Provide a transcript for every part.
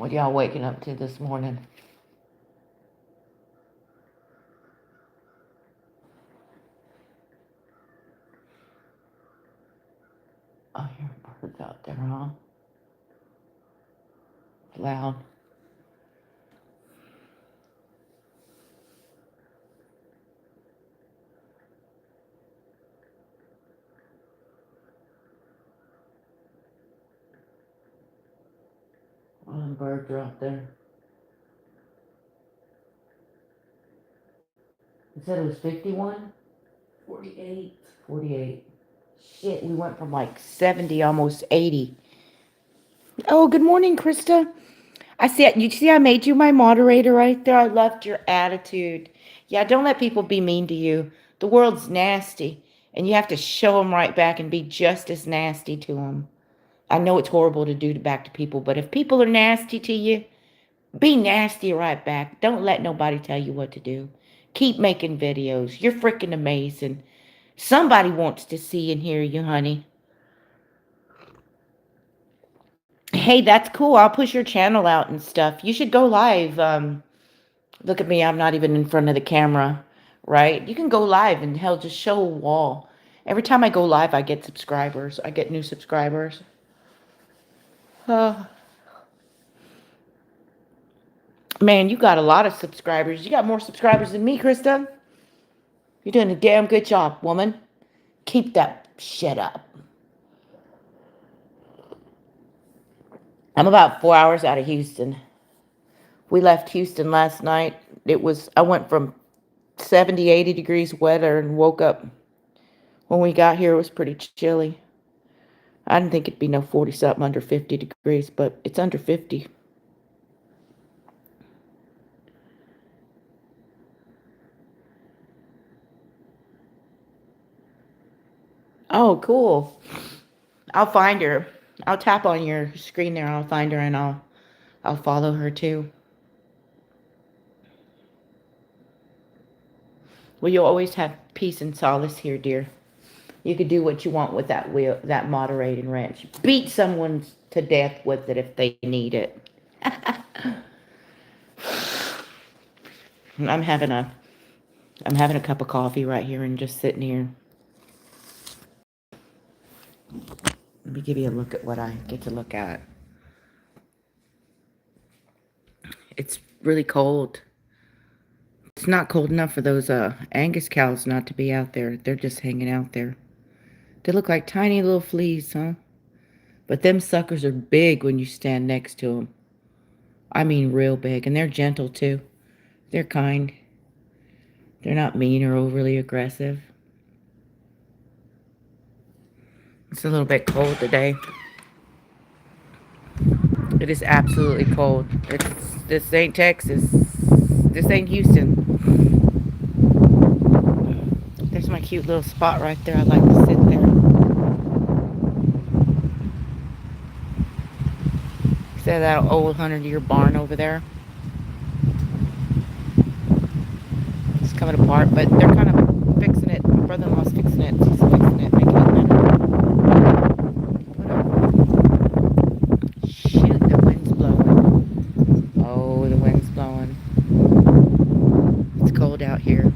What y'all waking up to this morning? I hear birds out there, huh? Loud. All them birds are out there. You said it was 51? 48. 48. Shit, we went from like 70, almost 80. Oh, good morning, Krista. I see. You see, I made you my moderator right there. I loved your attitude. Yeah, don't let people be mean to you. The world's nasty, and you have to show them right back and be just as nasty to them. I know it's horrible to do back to people, but if people are nasty to you, be nasty right back. Don't let nobody tell you what to do. Keep making videos. You're freaking amazing. Somebody wants to see and hear you, honey. Hey, that's cool. I'll push your channel out and stuff. You should go live. Look at me. I'm not even in front of the camera, right? You can go live and hell, just show a wall. Every time I go live, I get subscribers. I get new subscribers. Uh, Man, you got a lot of subscribers. You got more subscribers than me, Krista. You're doing a damn good job, woman. Keep that shit up. I'm about 4 hours out of Houston. We left Houston last night. I went from 70, 80 degrees weather and woke up. When we got here, it was pretty chilly. I didn't think it'd be no 40 something under 50 degrees, but it's under 50. Oh, cool. I'll find her. I'll tap on your screen there. I'll find her and I'll follow her too. Well, you'll always have peace and solace here, dear. You could do what you want with that moderating ranch. Beat someone to death with it if they need it. I'm having a I'm having a cup of coffee right here and just sitting here. Let me give you a look at what I get to look at. It's really cold. It's not cold enough for those Angus cows not to be out there. They're just hanging out there. They look like tiny little fleas, huh? But them suckers are big when you stand next to them. I mean real big. And they're gentle too. They're kind. They're not mean or overly aggressive. It's a little bit cold today. It is absolutely cold. This ain't Texas. This ain't Houston. There's my cute little spot right there. I like to sit there. See that old 100-year barn over there? It's coming apart, but they're kind of fixing it. My brother-in-law's fixing it. He's fixing it, making it better. Shoot, the wind's blowing. Oh, the wind's blowing. It's cold out here.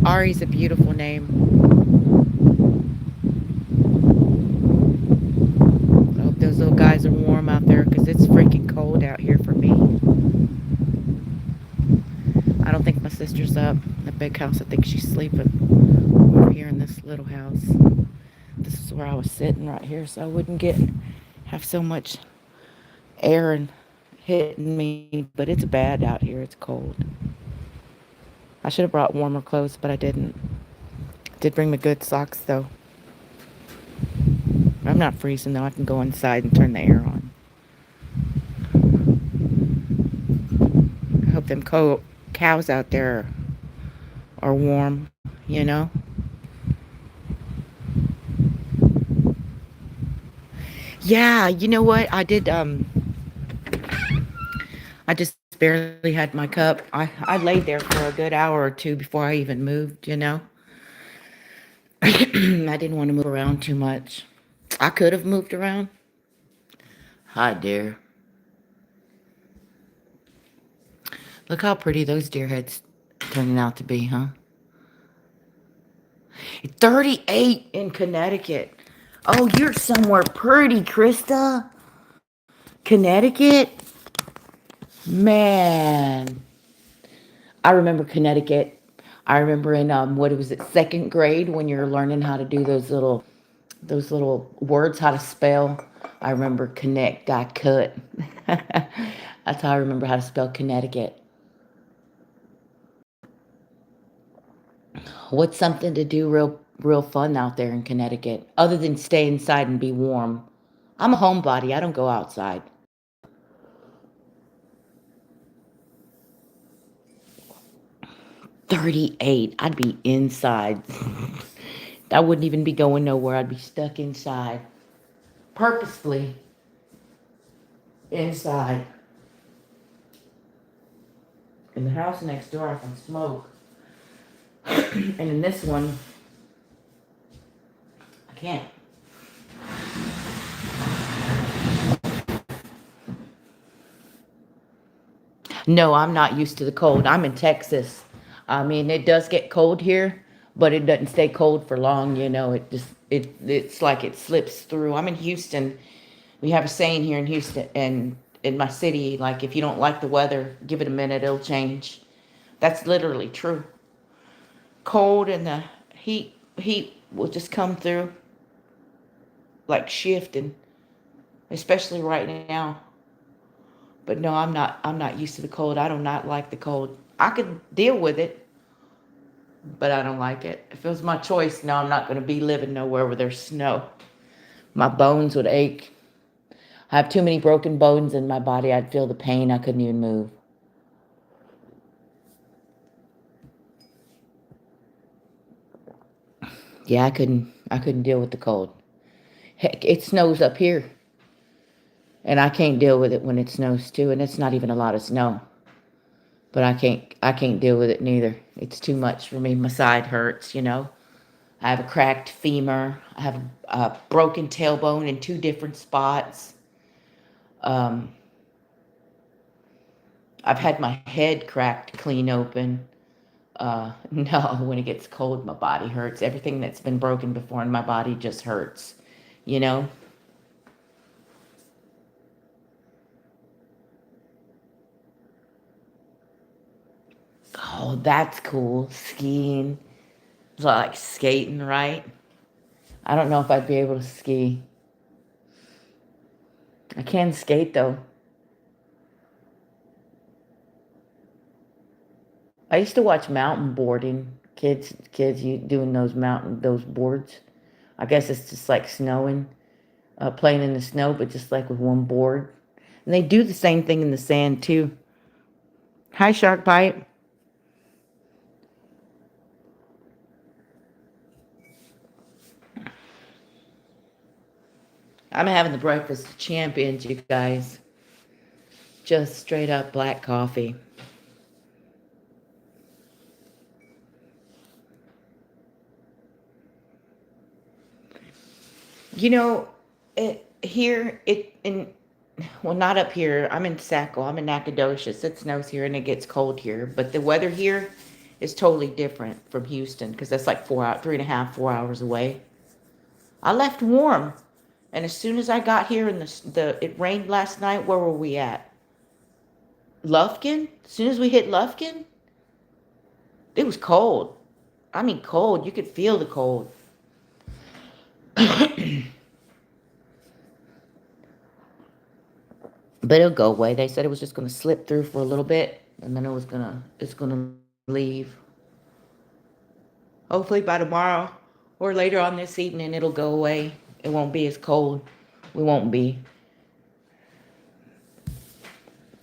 Ari's a beautiful name. I hope those little guys are warm out there because it's freaking cold out here for me. I don't think my sister's up in the big house. I think she's sleeping over here in this little house. This is where I was sitting right here so I wouldn't have so much air and hitting me. But it's bad out here. It's cold. I should have brought warmer clothes, but I didn't. Did bring my good socks though. I'm not freezing though. I can go inside and turn the air on. I hope them cows out there are warm, you know? Yeah, you know what? I just barely had my cup. I laid there for a good hour or two before I even moved, you know? I didn't want to move around too much. I could have moved around. Hi, dear. Look how pretty those deer heads turning out to be, huh? 38 in Connecticut. Oh, you're somewhere pretty, Krista. Connecticut? Man. I remember Connecticut. I remember in what was it, second grade when you're learning how to do those little words, how to spell. I remember connect, got cut. That's how I remember how to spell Connecticut. What's something to do real fun out there in Connecticut other than stay inside and be warm? I'm a homebody. I don't go outside. 38. I'd be inside. I wouldn't even be going nowhere. I'd be stuck inside. Purposefully inside. In the house next door, I can smoke. And in this one, I can't. No, I'm not used to the cold. I'm in Texas. I mean, it does get cold here, but it doesn't stay cold for long. It's like it slips through. I'm in Houston. We have a saying here in Houston and in my city, like if you don't like the weather, give it a minute, it'll change. That's literally true. Cold and the heat will just come through like shifting, especially right now. But no, I'm not used to the cold. I do not like the cold. I could deal with it, but I don't like it. If it was my choice, no, I'm not going to be living nowhere where there's snow. My bones would ache. I have too many broken bones in my body. I'd feel the pain. I couldn't even move. Yeah, I couldn't deal with the cold. Heck, it snows up here, and I can't deal with it when it snows too, and it's not even a lot of snow. But I can't deal with it neither. It's too much for me. My side hurts. I have a cracked femur. I have a broken tailbone in two different spots. Um, I've had my head cracked clean open. No, when it gets cold, my body hurts. Everything that's been broken before in my body just hurts. You know? Oh, that's cool. Skiing. It's like skating, right? I don't know if I'd be able to ski. I can skate though. I used to watch mountain boarding. Kids, you doing those boards. I guess it's just like snowing, playing in the snow, but just like with one board. And they do the same thing in the sand too. Hi, Shark Bite. I'm having the breakfast of champions, you guys. Just straight up black coffee. You know, it in well, not up here. I'm in Sackle. I'm in Nacogdoches. It snows here and it gets cold here, but the weather here is totally different from Houston because that's like 4 hours, 3.5, 4 hours away. I left warm, and as soon as I got here and the it rained last night. Where were we at? Lufkin. As soon as we hit Lufkin, it was cold. I mean, cold. You could feel the cold. But it'll go away. They said it was just going to slip through for a little bit, and then it's gonna leave. Hopefully by tomorrow or later on this evening, it'll go away. It won't be as cold. We won't be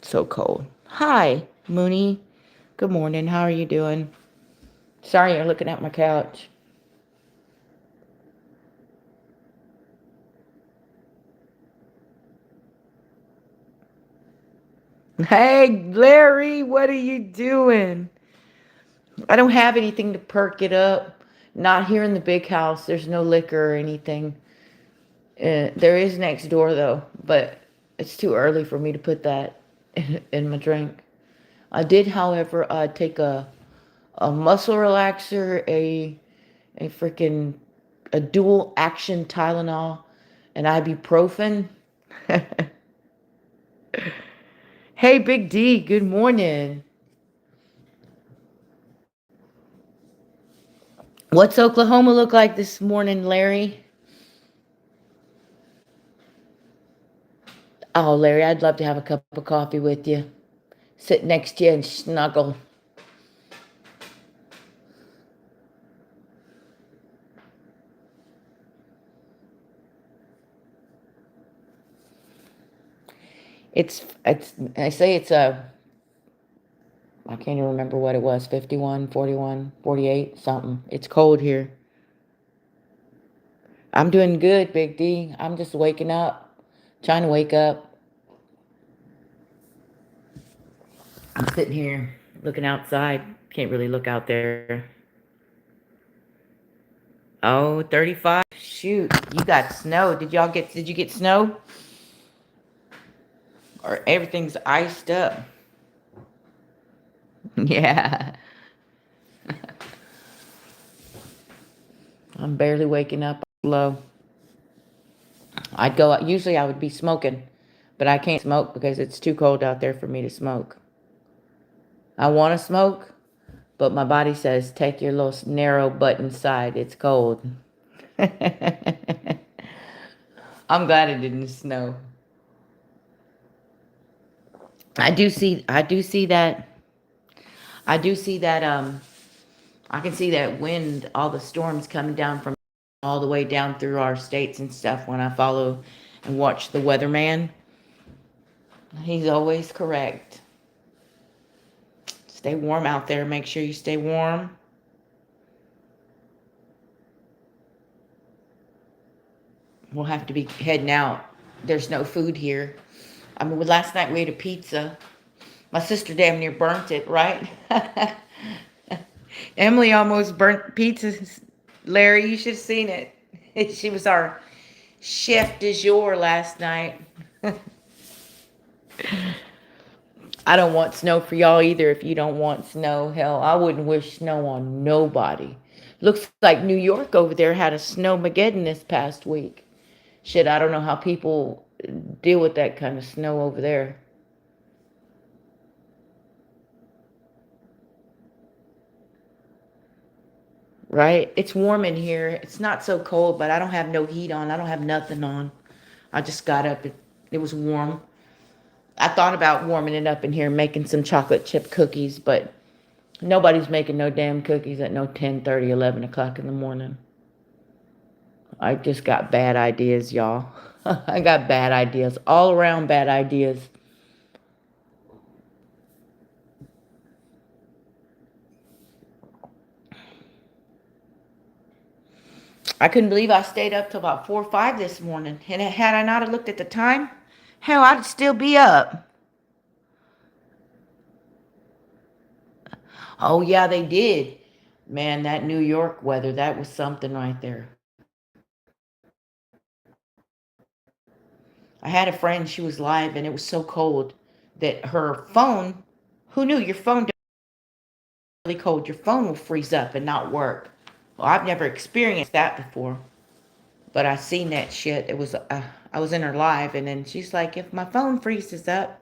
so cold. Hi, Mooney. Good morning. How are you doing? Sorry you're looking at my couch. Hey, Larry, what are you doing? I don't have anything to perk it up. Not here in the big house. There's no liquor or anything. There is next door though, but it's too early for me to put that in my drink. I did, however, take a muscle relaxer, a freaking a dual action Tylenol, and ibuprofen. Hey, Big D, good morning. What's Oklahoma look like this morning, Larry? Oh, Larry, I'd love to have a cup of coffee with you. Sit next to you and snuggle. It's I say it's a I can't even remember what it was, 51, 41, 48, something. It's cold here. I'm doing good, Big D. I'm just waking up, trying to wake up. I'm sitting here looking outside. Can't really look out there. Oh, 35. Shoot, you got snow. Did you get snow? Or everything's iced up? Yeah. I'm barely waking up low. I'd go out, usually I would be smoking, but I can't smoke because it's too cold out there for me to smoke. I want to smoke, but my body says take your little narrow butt inside. It's cold. I'm glad it didn't snow. I do see that I can see that wind, all the storms coming down from all the way down through our states and stuff when I follow and watch the weatherman. He's always correct. Stay warm out there. Make sure you stay warm. We'll have to be heading out. There's no food here. I mean, last night we ate a pizza. My sister damn near burnt it, right? Emily almost burnt pizza. Larry, you should have seen it. She was our chef du jour last night. I don't want snow for y'all either if you don't want snow. Hell, I wouldn't wish snow on nobody. Looks like New York over there had a snowmageddon this past week. Shit, I don't know how people deal with that kind of snow over there. Right? It's warm in here. It's not so cold, but I don't have no heat on. I don't have nothing on. I just got up. It was warm. I thought about warming it up in here, making some chocolate chip cookies, but nobody's making no damn cookies at no 10:30, 11 o'clock in the morning. I just got bad ideas, y'all. I got bad ideas. All around bad ideas. I couldn't believe I stayed up till about 4 or 5 this morning. And had I not have looked at the time, hell, I'd still be up. Oh, yeah, they did. Man, that New York weather, that was something right there. I had a friend, she was live, and it was so cold that her phone, who knew your phone really cold, your phone will freeze up and not work. Well, I've never experienced that before, but I seen that shit. It was I was in her live, and then she's like, "If my phone freezes up,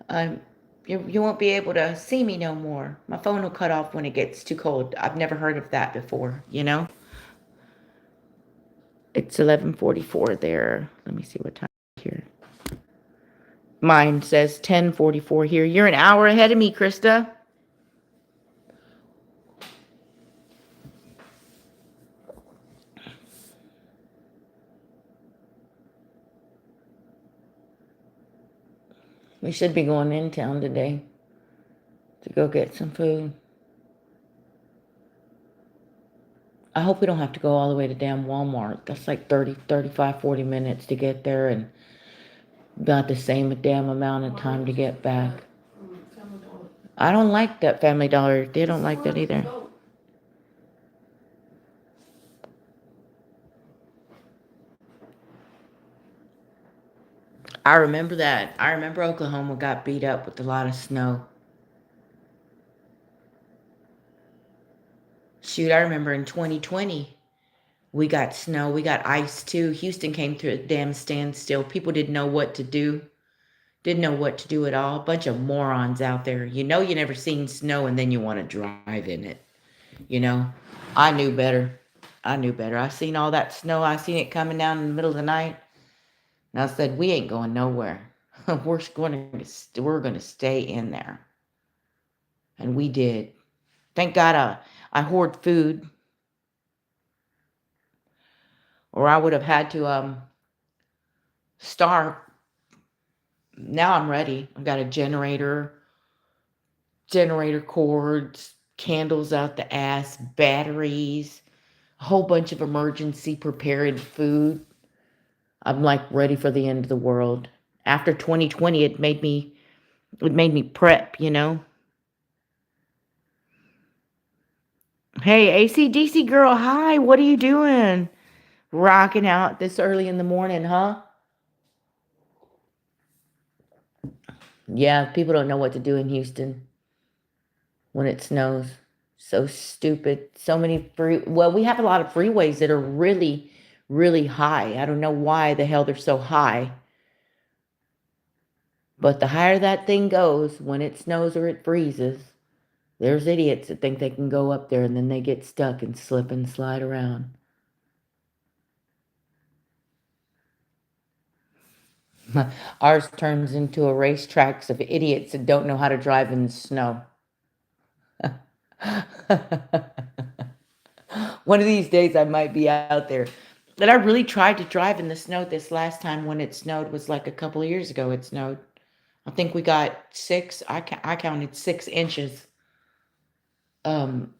um, you won't be able to see me no more. My phone will cut off when it gets too cold." I've never heard of that before. It's 11:44 there. Let me see what time here. Mine says 10:44 here. You're an hour ahead of me, Krista. We should be going in town today to go get some food. I hope we don't have to go all the way to damn Walmart. That's like 30, 35, 40 minutes to get there and about the same damn amount of time to get back. I don't like that Family Dollar. They don't like that either. I remember that. I remember Oklahoma got beat up with a lot of snow. Shoot, I remember in 2020, we got snow, we got ice too. Houston came to a damn standstill. People didn't know what to do, didn't know what to do at all. A bunch of morons out there. You know, you never seen snow and then you want to drive in it. You know, I knew better. I knew better. I seen all that snow. I seen it coming down in the middle of the night. And I said, we ain't going nowhere. We're going to stay in there. And we did. Thank God I hoard food, or I would have had to starve. Now I'm ready. I've got a generator cords, candles out the ass, batteries, a whole bunch of emergency prepared food. I'm like ready for the end of the world. After 2020, it made me prep, you know. Hey, ACDC girl, hi. What are you doing? Rocking out this early in the morning, huh? Yeah, people don't know what to do in Houston when it snows. So stupid. So many well, we have a lot of freeways that are really, really high. I don't know why the hell they're so high. But the higher that thing goes, when it snows or it freezes, there's idiots that think they can go up there and then they get stuck and slip and slide around. Ours turns into a racetrack of idiots that don't know how to drive in the snow. One of these days I might be out there. But I really tried to drive in the snow this last time when it snowed was like a couple of years ago it snowed. I think we got I counted 6 inches. Um,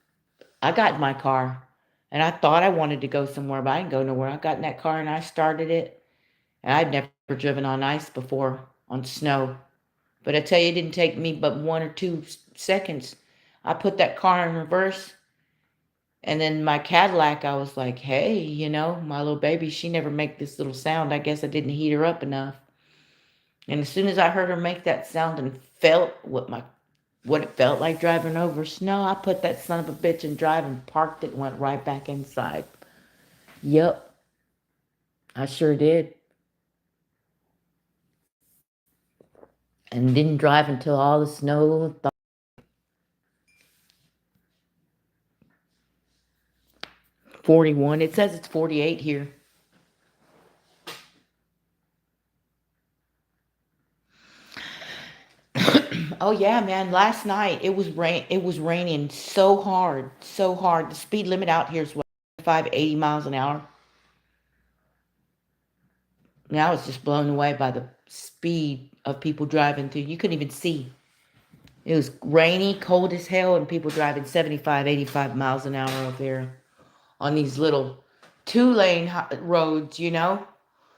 I got in my car and I thought I wanted to go somewhere, but I didn't go nowhere. I got in that car and I started it. And I'd never driven on ice before, on snow. But I tell you, it didn't take me but 1 or 2 seconds. I put that car in reverse. And then my Cadillac, I was like, hey, my little baby, she never make this little sound. I guess I didn't heat her up enough. And as soon as I heard her make that sound and felt what it felt like driving over snow, I put that son of a bitch in drive and parked it and went right back inside. Yep, I sure did. And didn't drive until all the snow. 41. It says it's 48 here. Oh yeah, man. Last night it was raining so hard, so hard. The speed limit out here is what 80 miles an hour. And I was just blown away by the speed of people driving through. You couldn't even see. It was rainy, cold as hell, and people driving 75, 85 miles an hour up there on these little two-lane roads,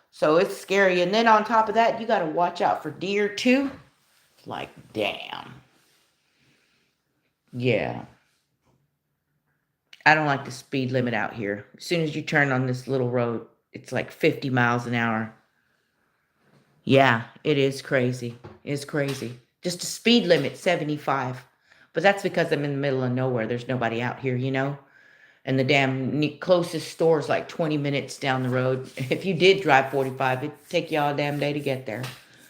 So it's scary. And then on top of that, you got to watch out for deer too. Like, damn. Yeah. I don't like the speed limit out here. As soon as you turn on this little road, it's like 50 miles an hour. Yeah, it is crazy. It's crazy. Just a speed limit, 75. But that's because I'm in the middle of nowhere. There's nobody out here. And the damn closest store is like 20 minutes down the road. If you did drive 45, it'd take you all damn day to get there.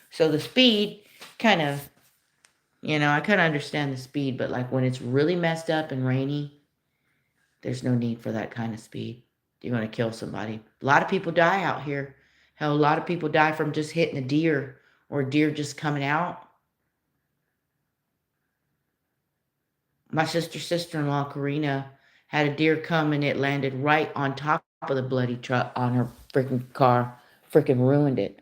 So the speed kind of, I kind of understand the speed, but like when it's really messed up and rainy, there's no need for that kind of speed. You're going to kill somebody. A lot of people die out here. Hell, a lot of people die from just hitting a deer or a deer just coming out. My sister-in-law, Karina, had a deer come and it landed right on top of the bloody truck on her freaking car. Freaking ruined it.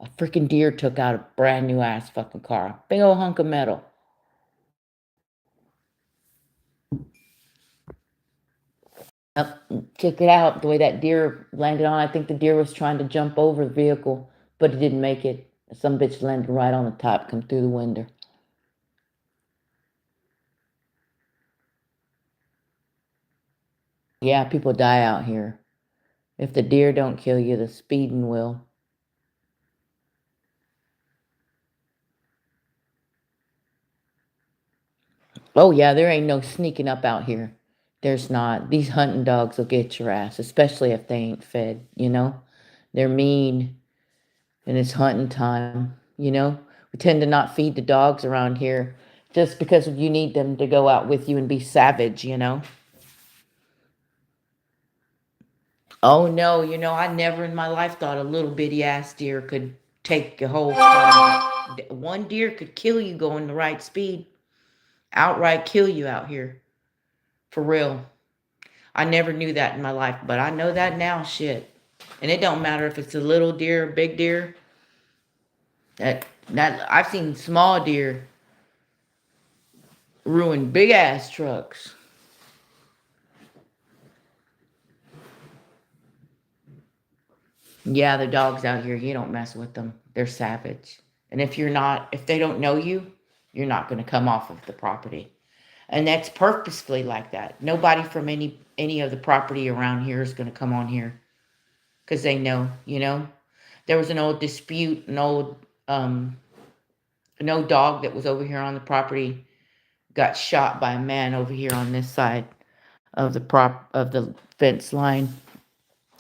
A freaking deer took out a brand new ass fucking car. Big old hunk of metal. Yep, check it out. The way that deer landed on, I think the deer was trying to jump over the vehicle, but it didn't make it. Some bitch landed right on the top, come through the window. Yeah, people die out here. If the deer don't kill you, the speeding will. Oh yeah, there ain't no sneaking up out here. There's not. These hunting dogs will get your ass, especially if they ain't fed, you know? They're mean and it's hunting time, you know? We tend to not feed the dogs around here just because you need them to go out with you and be savage, you know? Oh no, I never in my life thought a little bitty ass deer could take a whole farm. One deer could kill you going the right speed. Outright kill you out here. For real. I never knew that in my life, but I know that now, shit. And it don't matter if it's a little deer or big deer. That I've seen small deer ruin big ass trucks. Yeah, the dogs out here, you don't mess with them. They're savage. And if they don't know you, you're not going to come off of the property. And that's purposefully like that. Nobody from any of the property around here is going to come on here because they know. There was an old dispute, an old dog that was over here on the property got shot by a man over here on this side of the fence line,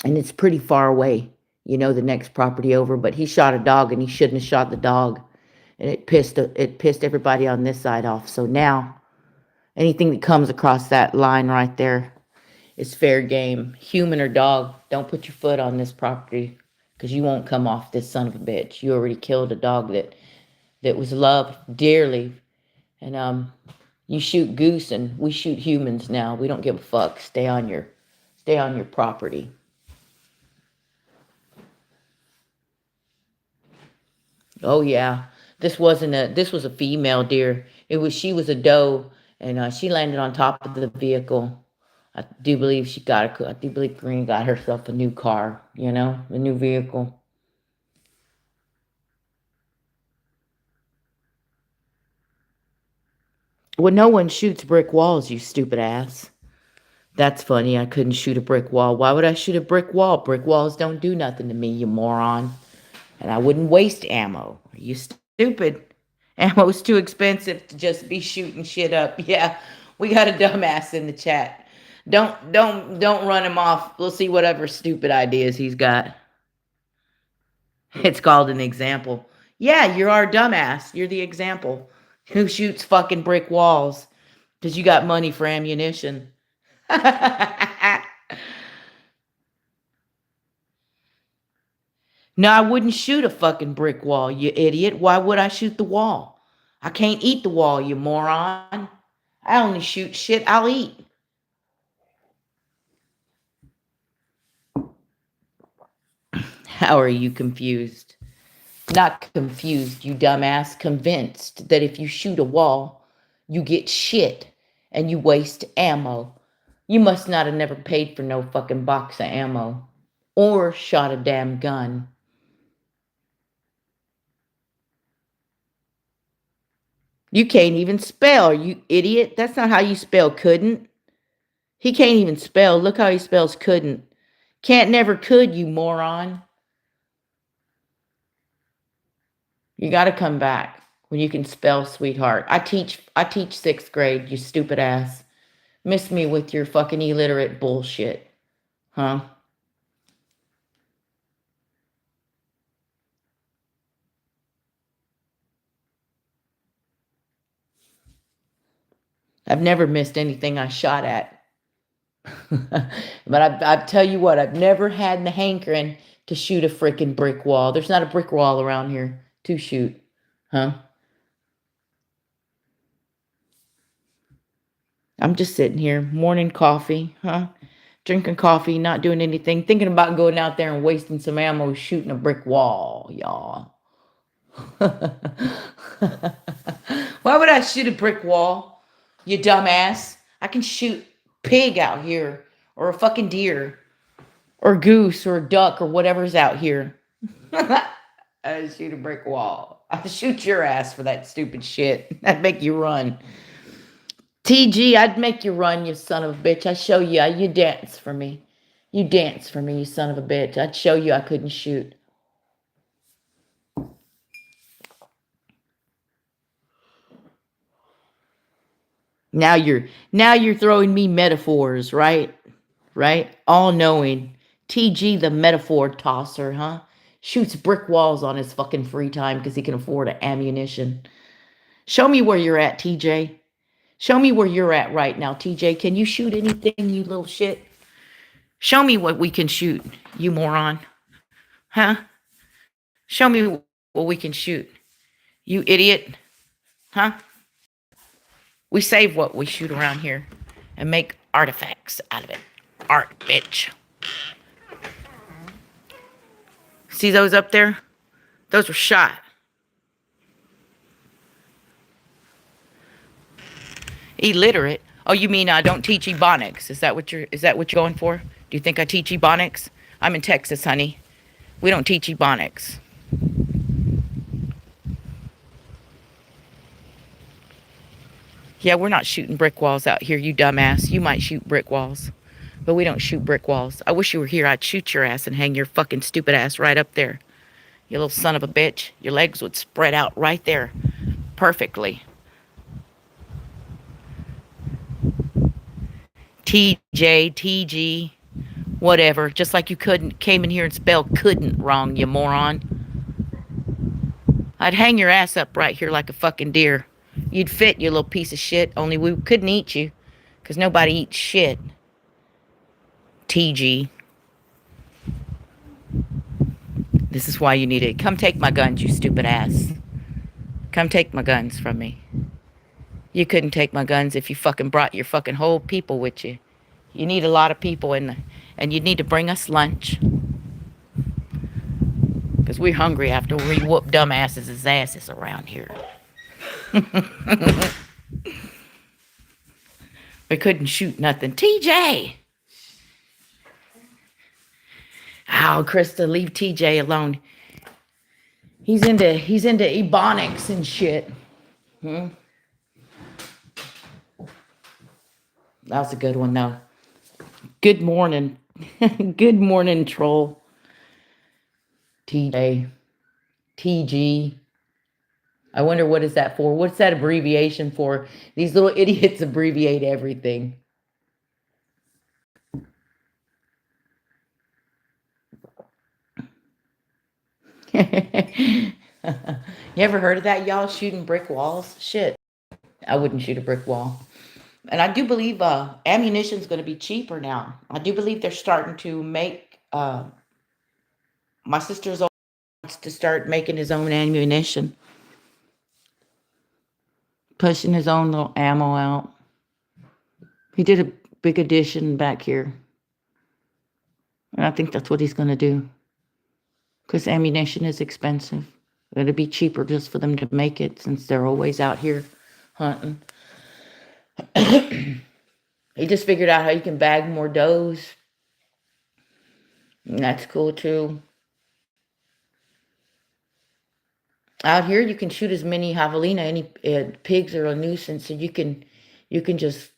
and it's pretty far away, the next property over. But he shot a dog, and he shouldn't have shot the dog, and it pissed everybody on this side off. So now anything that comes across that line right there is fair game, human or dog. Don't put your foot on this property because you won't come off this son of a bitch. You already killed a dog that was loved dearly, and you shoot goose and we shoot humans now. We don't give a fuck. Stay on your property. Oh yeah. This was a female deer. She was a doe, and she landed on top of the vehicle. I do believe Green got herself a new car, a new vehicle. Well, no one shoots brick walls, you stupid ass. That's funny. I couldn't shoot a brick wall. Why would I shoot a brick wall? Brick walls don't do nothing to me, you moron. And I wouldn't waste ammo. Are you stupid? Ammo's too expensive to just be shooting shit up. Yeah, we got a dumbass in the chat. Don't run him off. We'll see whatever stupid ideas he's got. It's called an example. Yeah, you're our dumbass. You're the example. Who shoots fucking brick walls? Because you got money for ammunition. No, I wouldn't shoot a fucking brick wall, you idiot. Why would I shoot the wall? I can't eat the wall, you moron. I only shoot shit I'll eat. How are you confused? Not confused, you dumbass. Convinced that if you shoot a wall, you get shit and you waste ammo. You must not have never paid for no fucking box of ammo or shot a damn gun. You can't even spell, you idiot. That's not how you spell couldn't. He can't even spell. Look how he spells couldn't. Can't never could, you moron. You got to come back when you can spell, sweetheart. I teach 6th grade, you stupid ass. Miss me with your fucking illiterate bullshit. Huh? I've never missed anything I shot at. But I tell you what, I've never had the hankering to shoot a freaking brick wall. There's not a brick wall around here to shoot. Huh? I'm just sitting here, morning coffee, huh? Drinking coffee, not doing anything, thinking about going out there and wasting some ammo shooting a brick wall, y'all. Why would I shoot a brick wall, you dumbass? I can shoot pig out here, or a fucking deer, or goose, or a duck, or whatever's out here. I'd shoot a brick wall. I'd shoot your ass for that stupid shit. I'd make you run. TG, I'd make you run, you son of a bitch. I'd show you. You dance for me. You dance for me, you son of a bitch. I'd show you I couldn't shoot. Now you're throwing me metaphors, right? Right? All knowing. TG the metaphor tosser, huh? Shoots brick walls on his fucking free time because he can afford ammunition. Show me where you're at, TJ. Show me where you're at right now, TJ. Can you shoot anything, you little shit? Show me what we can shoot, you moron. Huh? Show me what we can shoot. You idiot. Huh? We save what we shoot around here and make artifacts out of it. Art, bitch. See those up there? Those were shot. Illiterate? Oh, you mean I don't teach ebonics? Is that what you're going for? Do you think I teach ebonics? I'm in Texas, honey. We don't teach ebonics. Yeah, we're not shooting brick walls out here, you dumbass. You might shoot brick walls, but we don't shoot brick walls. I wish you were here. I'd shoot your ass and hang your fucking stupid ass right up there. You little son of a bitch. Your legs would spread out right there perfectly. TJ, TG, whatever. Just like you couldn't came in here and spelled couldn't wrong, you moron. I'd hang your ass up right here like a fucking deer. You'd fit, you little piece of shit, only we couldn't eat you. Because nobody eats shit. TG. This is why you need it. Come take my guns, you stupid ass. Come take my guns from me. You couldn't take my guns if you fucking brought your fucking whole people with you. You need a lot of people and you need to bring us lunch. Because we're hungry after we whoop dumbasses' asses around here. We couldn't shoot nothing. TJ! Oh, Krista, leave TJ alone. He's into ebonics and shit. That was a good one, though. Good morning. Good morning, troll. TJ. TG. I wonder what is that for? What's that abbreviation for? These little idiots abbreviate everything. You ever heard of that, y'all? Shooting brick walls? Shit. I wouldn't shoot a brick wall. And I do believe ammunition's going to be cheaper now. I do believe they're starting to make... my sister's wants to start making his own ammunition. Pushing his own little ammo out. He did a big addition back here. And I think that's what he's going to do. Because ammunition is expensive. It'll be cheaper just for them to make it since they're always out here hunting. He just figured out how you can bag more does. And that's cool too. Out here you can shoot as many javelina. Any pigs are a nuisance, so you can just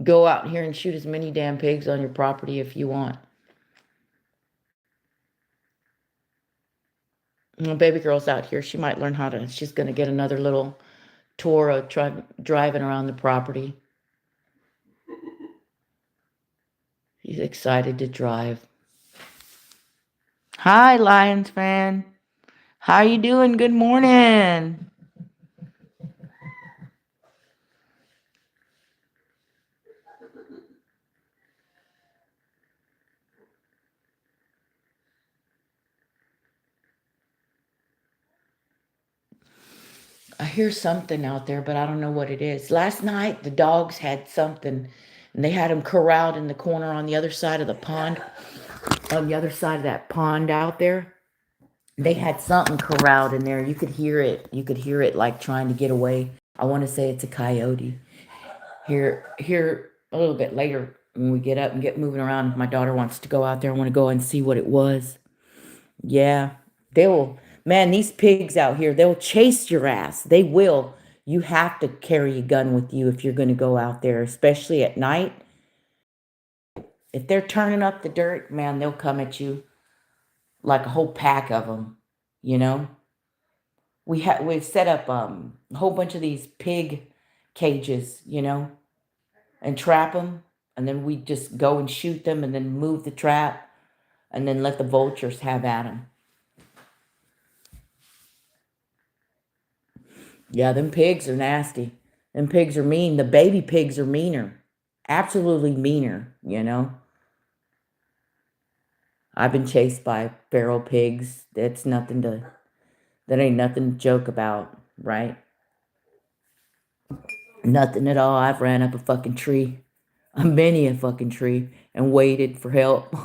go out here and shoot as many damn pigs on your property if you want. Well, baby girl's out here. She might learn how to. She's going to get another little tour of driving around the property. He's excited to drive. Hi, Lions fan. How you doing? Good morning. I hear something out there, but I don't know what it is. Last night, the dogs had something, and they had them corralled in the corner on the other side of the pond, on the other side of that pond out there. They had something corralled in there. You could hear it. You could hear it like trying to get away. I want to say it's a coyote. Here a little bit later when we get up and get moving around, my daughter wants to go out there. I want to go and see what it was. Yeah, they will. Man, these pigs out here, they'll chase your ass. They will. You have to carry a gun with you if you're going to go out there, especially at night. If they're turning up the dirt, man, they'll come at you like a whole pack of them, you know? We've set up a whole bunch of these pig cages, you know, and trap them. And then we just go and shoot them and then move the trap and then let the vultures have at them. Yeah, them pigs are nasty. Them pigs are mean. The baby pigs are meaner. Absolutely meaner, you know. I've been chased by feral pigs. That ain't nothing to joke about, right? Nothing at all. I've ran up a fucking tree, a many a fucking tree, and waited for help.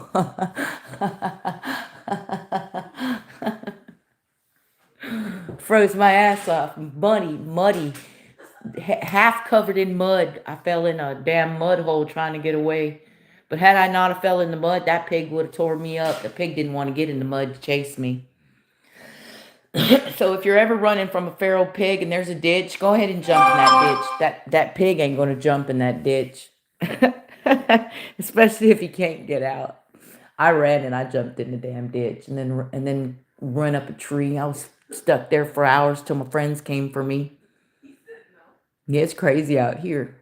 Froze my ass off, muddy, half covered in mud. I fell in a damn mud hole trying to get away. But had I not have fell in the mud, that pig would have tore me up. The pig didn't want to get in the mud to chase me. So if you're ever running from a feral pig and there's a ditch, go ahead and jump in that ditch. That pig ain't gonna jump in that ditch. Especially if he can't get out. I ran and I jumped in the damn ditch and then run up a tree. I was stuck there for hours till my friends came for me. Yeah, it's crazy out here.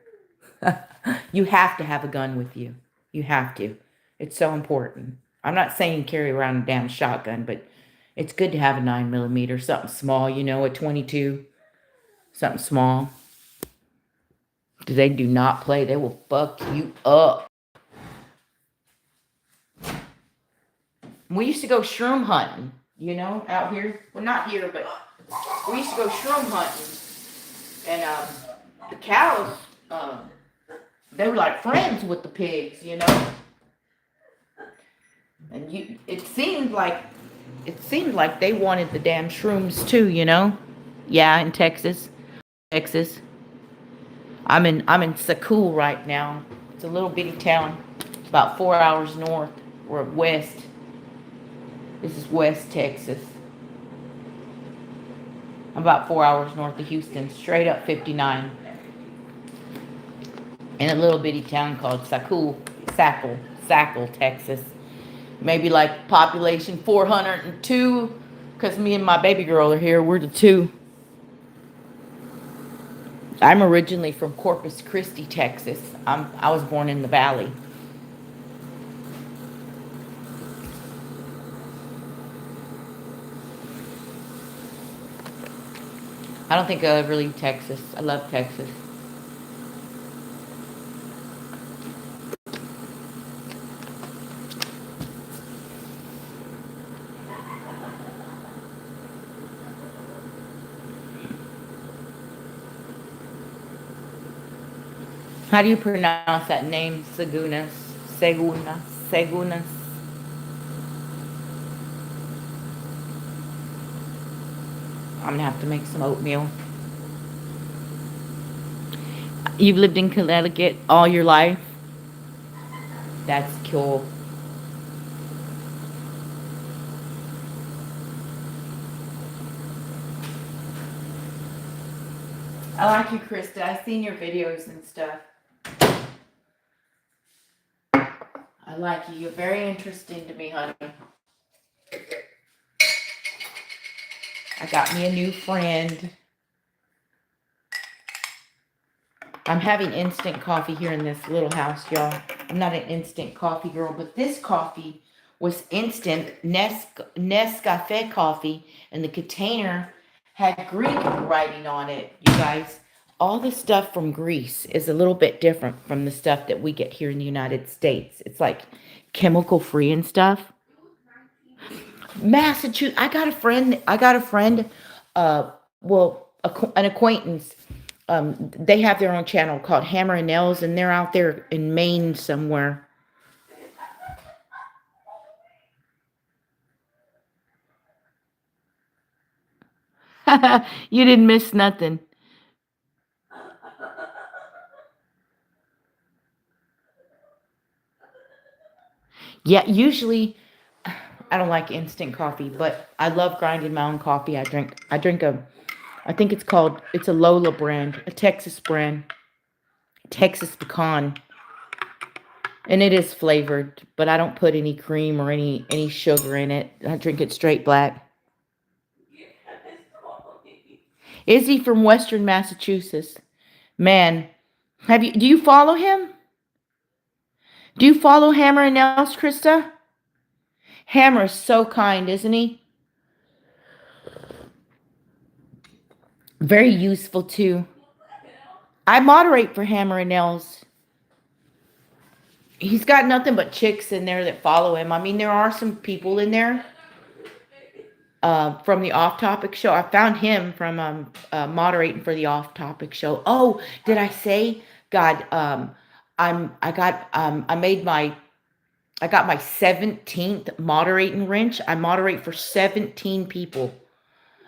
You have to have a gun with you. You have to. It's so important. I'm not saying carry around a damn shotgun, but it's good to have a 9mm, something small, you know, a 22, something small. They do not play. They will fuck you up. We used to go shroom hunting, you know, out here. Well, not here, but we used to go shroom hunting. And the cows, they were like friends with the pigs, you know. And it seemed like they wanted the damn shrooms too, you know. Yeah, in Texas. I'm in Sakul right now. It's a little bitty town, about 4 hours north or west. This is West Texas. I'm about 4 hours north of Houston, straight up 59. In a little bitty town called Sackle, Texas. Maybe like population 402, because me and my baby girl are here. We're the two. I'm originally from Corpus Christi, Texas. I was born in the valley. I don't think I'll ever leave Texas. I love Texas. How do you pronounce that name? Segunas. I'm gonna have to make some oatmeal. You've lived in Connecticut all your life? That's cool. I like you, Krista. I've seen your videos and stuff. I like you. You're very interesting to me, honey. I got me a new friend. I'm having instant coffee here in this little house, y'all. I'm not an instant coffee girl, but this coffee was instant Nescafe coffee, and the container had Greek writing on it, you guys. All the stuff from Greece is a little bit different from the stuff that we get here in the United States. It's like chemical free and stuff. Massachusetts. I got a friend. An acquaintance. They have their own channel called Hammer and Nails, and they're out there in Maine somewhere. You didn't miss nothing. Yeah, usually I don't like instant coffee, but I love grinding my own coffee. I think it's a Lola brand, a Texas brand, Texas pecan. And it is flavored, but I don't put any cream or any sugar in it. I drink it straight black. Izzy from Western Massachusetts. Man, do you follow him? Do you follow Hammer and Nails, Krista? Hammer is so kind, isn't he? Very useful too. I moderate for Hammer and Nails. He's got nothing but chicks in there that follow him. I mean, there are some people in there from the Off Topic show. I found him from moderating for the Off Topic show. Oh, did I say? God, I got my 17th moderating wrench. I moderate for 17 people.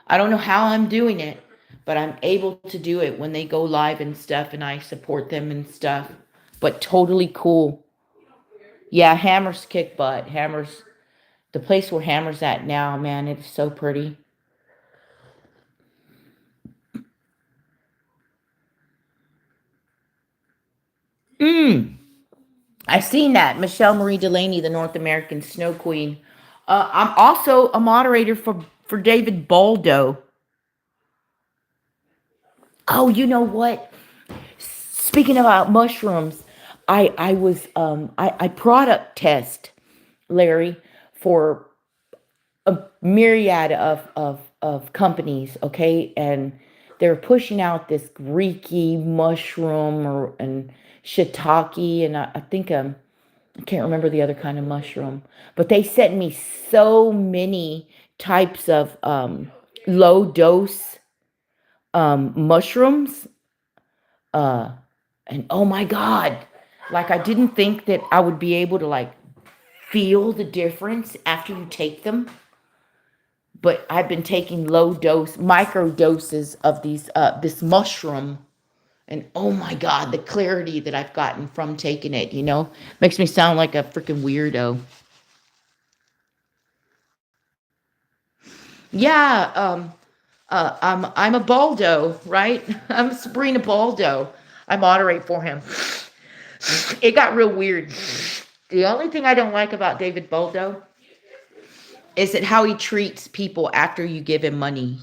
I don't know how I'm doing it, but I'm able to do it when they go live and stuff, and I support them and stuff. But totally cool. Yeah, Hammer's kick butt. Hammer's the place where Hammer's at now, man. It's so pretty. I've seen that. Michelle Marie Delaney, the North American Snow Queen. I'm also a moderator for David Baldo. Oh, you know what? Speaking about mushrooms, I product test Larry for a myriad of companies, okay, and they're pushing out this Greeky mushroom and shiitake, and I think I can't remember the other kind of mushroom, but they sent me so many types of low dose mushrooms, uh, and oh my god, like I didn't think that I would be able to like feel the difference after you take them. But I've been taking low dose, micro doses of this mushroom, and oh my god, the clarity that I've gotten from taking it, makes me sound like a freaking weirdo. Yeah, I'm a Baldo, right? I'm Sabrina Baldo. I moderate for him. It got real weird. The only thing I don't like about David Baldo is it how he treats people after you give him money.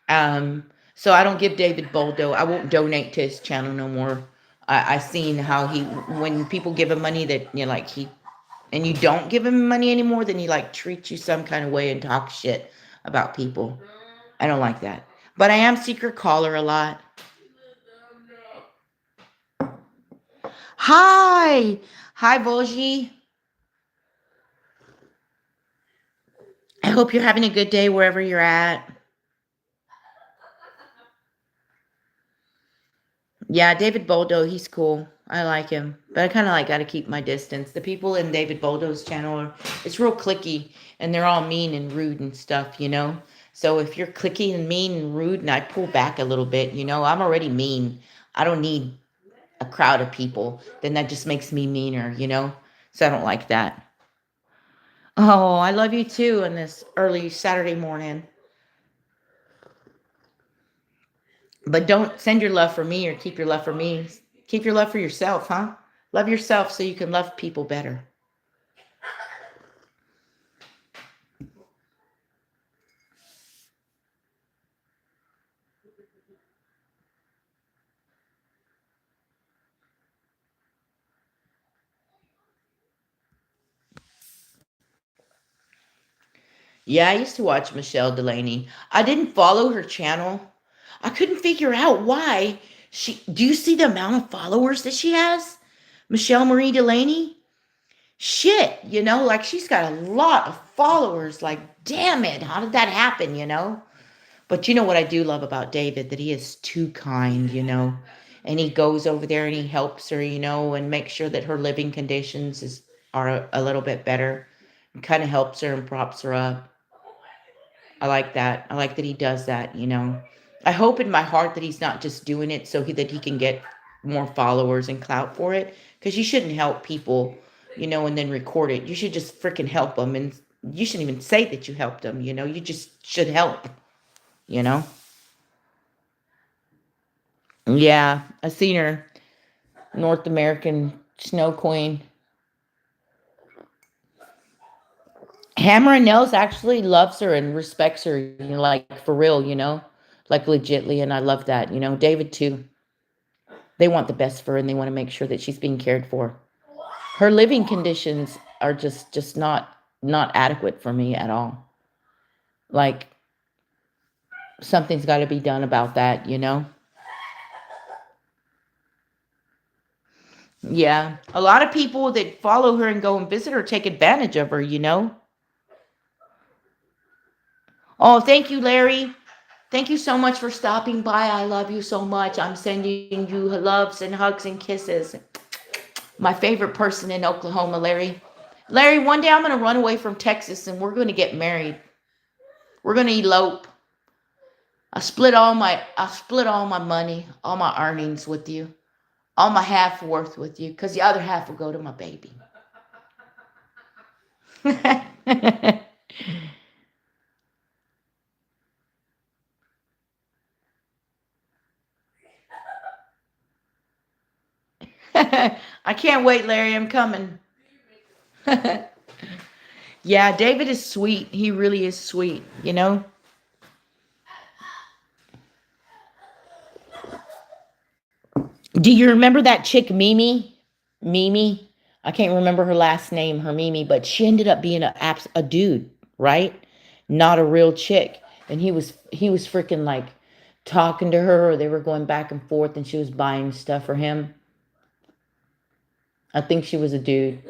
Um, so I don't give David Boldo. I won't donate to his channel no more. I seen how when people give him money that like and you don't give him money anymore, then he like treats you some kind of way and talks shit about people. I don't like that. But I am secret caller a lot. Hi, hi, Volji. I hope you're having a good day wherever you're at. Yeah, David Boldo, he's cool. I like him. But I kind of like got to keep my distance. The people in David Boldo's channel, it's real clicky, and they're all mean and rude and stuff. So if you're clicky and mean and rude, and I pull back a little bit, I'm already mean. I don't need a crowd of people. Then that just makes me meaner. So I don't like that. Oh, I love you too on this early Saturday morning. But don't send your love for me or keep your love for me. Keep your love for yourself, huh? Love yourself so you can love people better. Yeah, I used to watch Michelle Delaney. I didn't follow her channel. I couldn't figure out why do you see the amount of followers that she has? Michelle Marie Delaney? Shit, like she's got a lot of followers. Like, damn it, how did that happen? But you know what I do love about David? That he is too kind. And he goes over there and he helps her, and makes sure that her living conditions are a little bit better. And kind of helps her and props her up. I like that. I like that he does that. I hope in my heart that he's not just doing it so that he can get more followers and clout for it. Because you shouldn't help people, and then record it. You should just freaking help them. And you shouldn't even say that you helped them. You just should help. Yeah, I seen her. North American Snow Queen. Hammer and Nails actually loves her and respects her, like for real, like legitly, and I love that. David too. They want the best for her and they want to make sure that she's being cared for. Her living conditions are just not adequate for me at all. Like something's got to be done about that, you know? Yeah. A lot of people that follow her and go and visit her take advantage of her, you know? Oh, thank you, Larry. Thank you so much for stopping by. I love you so much. I'm sending you loves and hugs and kisses. My favorite person in Oklahoma, Larry. Larry, one day I'm going to run away from Texas and we're going to get married. We're going to elope. I split all my money, all my earnings with you. All my half worth with you cuz the other half will go to my baby. I can't wait, Larry. I'm coming. Yeah, David is sweet. He really is sweet, you know? Do you remember that chick Mimi? Mimi? I can't remember her last name, her Mimi, but she ended up being a dude, right? Not a real chick. And he was freaking like talking to her, or they were going back and forth and she was buying stuff for him. I think she was a dude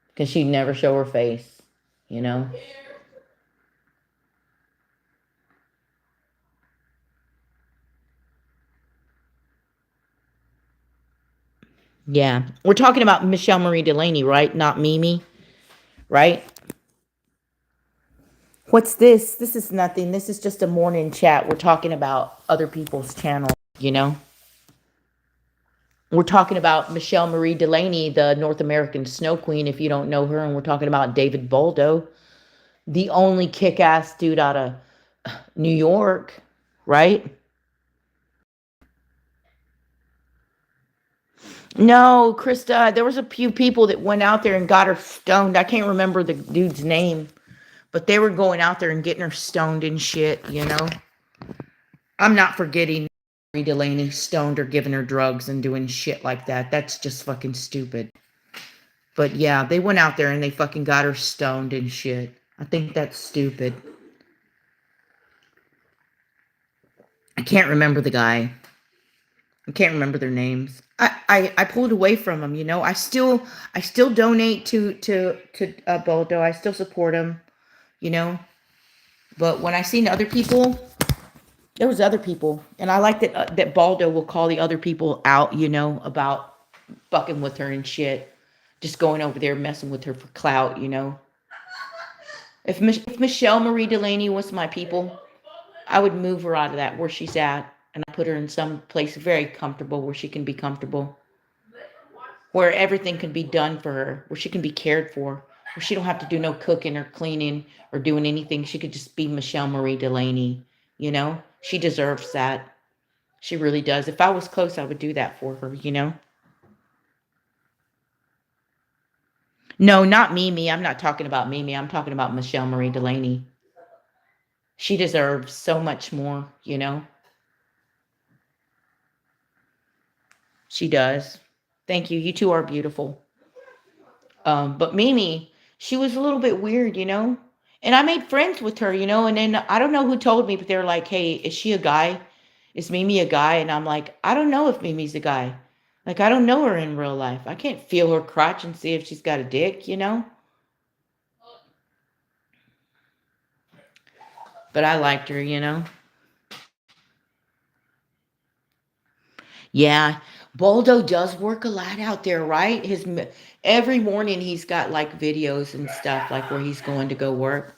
because she'd never show her face, you know? Yeah. We're talking about Michelle Marie Delaney, right? Not Mimi, right? What's this? This is nothing. This is just a morning chat. We're talking about other people's channels, you know? We're talking about Michelle Marie Delaney, the North American Snow Queen, if you don't know her. And we're talking about David Boldo, the only kick ass dude out of New York, right? No, Krista, there was a few people that went out there and got her stoned. I can't remember the dude's name, but they were going out there and getting her stoned and shit, you know? I'm not forgetting Marie Delaney stoned or giving her drugs and doing shit like that. That's just fucking stupid. But yeah, they went out there and they fucking got her stoned and shit. I think that's stupid. I can't remember the guy. I can't remember their names. I pulled away from them, you know. I still donate to Boldo. I still support him, you know. But when I seen other people, there was other people, and I like that Baldo will call the other people out, you know, about fucking with her and shit, just going over there messing with her for clout, you know. If Michelle Marie Delaney was my people, I would move her out of that where she's at, and I put her in some place very comfortable where she can be comfortable, where everything can be done for her, where she can be cared for, where she don't have to do no cooking or cleaning or doing anything. She could just be Michelle Marie Delaney, you know. She deserves that. She really does. If I was close, I would do that for her, you know? No, not Mimi. I'm not talking about Mimi. I'm talking about Michelle Marie Delaney. She deserves so much more, you know? She does. Thank you. You two are beautiful. But Mimi, she was a little bit weird, you know? And I made friends with her, you know? And then I don't know who told me, but they're like, hey, is she a guy? Is Mimi a guy? And I'm like, I don't know if Mimi's a guy. Like, I don't know her in real life. I can't feel her crotch and see if she's got a dick, you know? But I liked her, you know? Yeah. Baldo does work a lot out there, right? Every morning he's got like videos and stuff like where he's going to go work.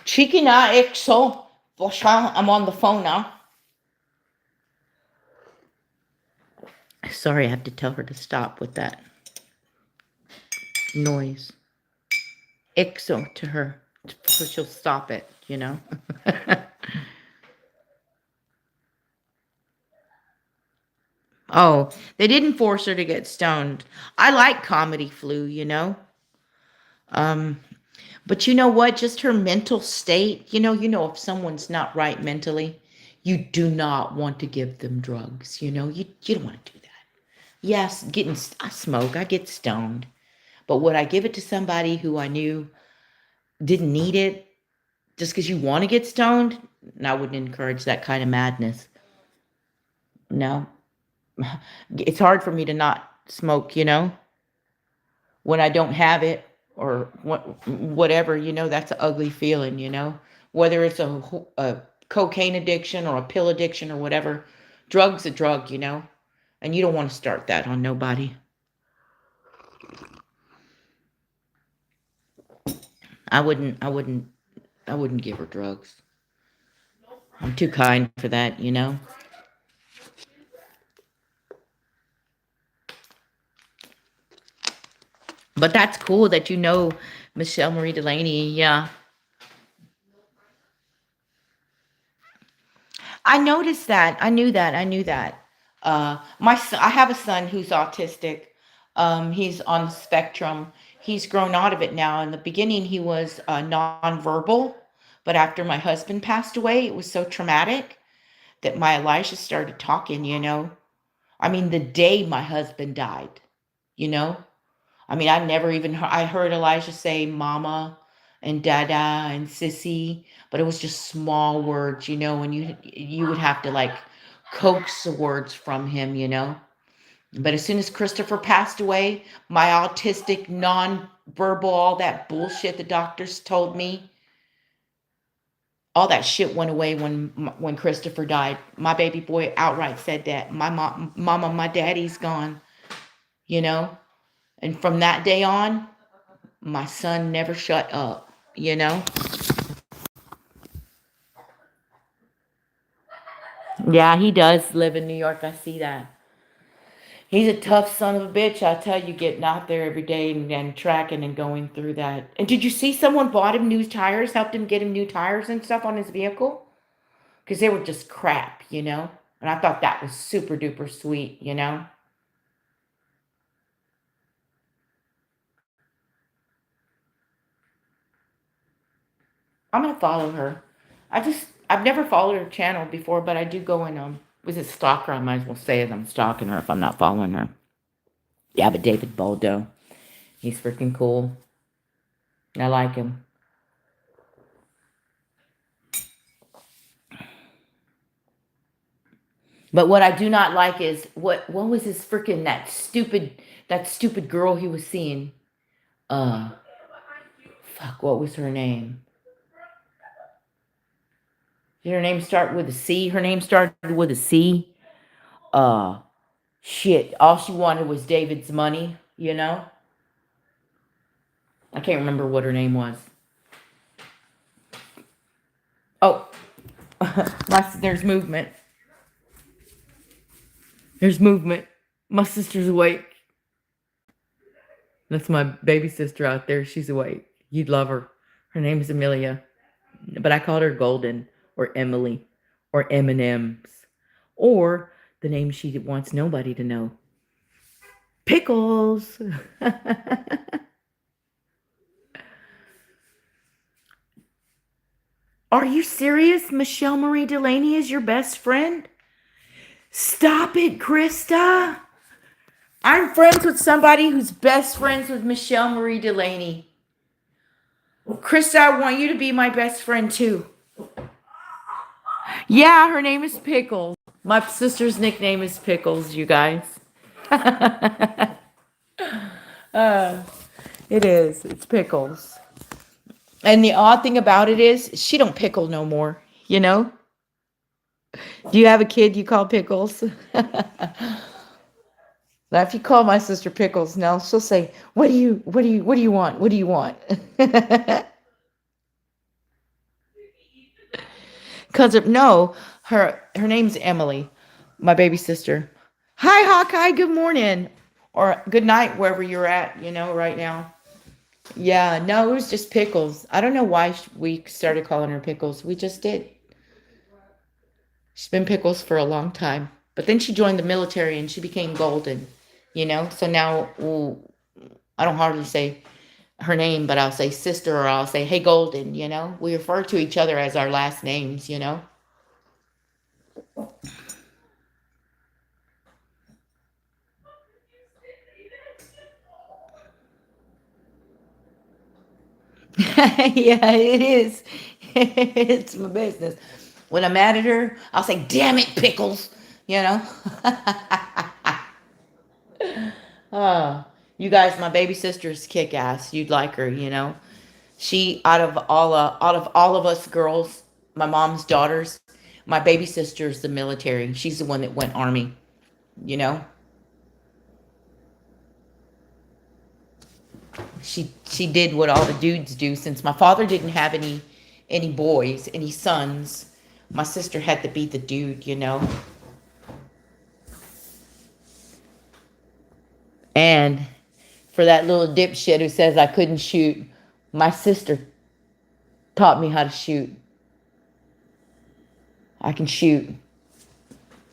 Chikina exo. Bosha, I'm on the phone now. Sorry, I have to tell her to stop with that noise. Exo to her. So she'll stop it, you know? Oh, they didn't force her to get stoned. I like comedy flu, you know? Um, but you know what? Just her mental state, you know, if someone's not right mentally, You do not want to give them drugs. You don't want to do that. Yes, I smoke, I get stoned. But would I give it to somebody who I knew didn't need it just because you want to get stoned? And I wouldn't encourage that kind of madness. No. It's hard for me to not smoke, when I don't have it or whatever, that's an ugly feeling. Whether it's a cocaine addiction or a pill addiction or whatever, drug's a drug. And you don't want to start that on nobody. I wouldn't give her drugs. I'm too kind for that. But that's cool that you know Michelle Marie Delaney. Yeah. I noticed that. I knew that. I knew that. I have a son who's autistic. He's on the spectrum. He's grown out of it now. In the beginning, he was nonverbal, but after my husband passed away, it was so traumatic that my Elijah started talking. I mean, the day my husband died. You know, I mean, I heard Elijah say mama and dada and sissy, but it was just small words, and you would have to like coax the words from him. But as soon as Christopher passed away, my autistic, non-verbal, all that bullshit the doctors told me, all that shit went away when Christopher died. My baby boy outright said that mama, my daddy's gone, you know. And from that day on, my son never shut up. Yeah, he does live in New York. I see that. He's a tough son of a bitch. I tell you, getting out there every day and tracking and going through that. And did you see someone bought him new tires, helped him get him new tires and stuff on his vehicle? Because they were just crap. And I thought that was super duper sweet. I'm gonna follow her. I've never followed her channel before, but I do go in was it stalker? I might as well say it. I'm stalking her if I'm not following her. Yeah, but David Boldo, he's freaking cool. I like him. But what I do not like is what was his freaking that stupid girl he was seeing. Uh Fuck, what was her name? Did her name start with a C? Her name started with a C. Uh Shit. All she wanted was David's money. I can't remember what her name was. Oh, there's movement. There's movement. My sister's awake. That's my baby sister out there. She's awake. You'd love her. Her name is Amelia. But I called her Golden or Emily or M&M's or the name she wants nobody to know. Pickles. Are you serious? Michelle Marie Delaney is your best friend? Stop it, Krista. I'm friends with somebody who's best friends with Michelle Marie Delaney. Krista, I want you to be my best friend too. Yeah, her name is Pickles. My sister's nickname is Pickles, you guys. uh, it is. It's Pickles. And the odd thing about it is she don't pickle no more. Do you have a kid you call Pickles? Now, if you call my sister Pickles, now she'll say, what do you want? What do you want? Because no, her name's Emily, my baby sister. Hi, Hawkeye. Good morning, or good night, wherever you're at. Right now. Yeah, no, it was just Pickles. I don't know why we started calling her Pickles. We just did. She's been Pickles for a long time, but then she joined the military and she became Golden. So now I don't hardly say her name, but I'll say sister or I'll say, hey, Golden. We refer to each other as our last names. Yeah, it is. It's my business. When I'm mad at her, I'll say, "Damn it, pickles," you know. uh, you guys, my baby sister's kick ass. You'd like her, you know. She out of all of us girls, my mom's daughters, my baby sister's the military. She's the one that went army, you know. She did what all the dudes do. Since my father didn't have any boys, any sons, my sister had to be the dude, you know. And for that little dipshit who says I couldn't shoot, my sister taught me how to shoot. I can shoot.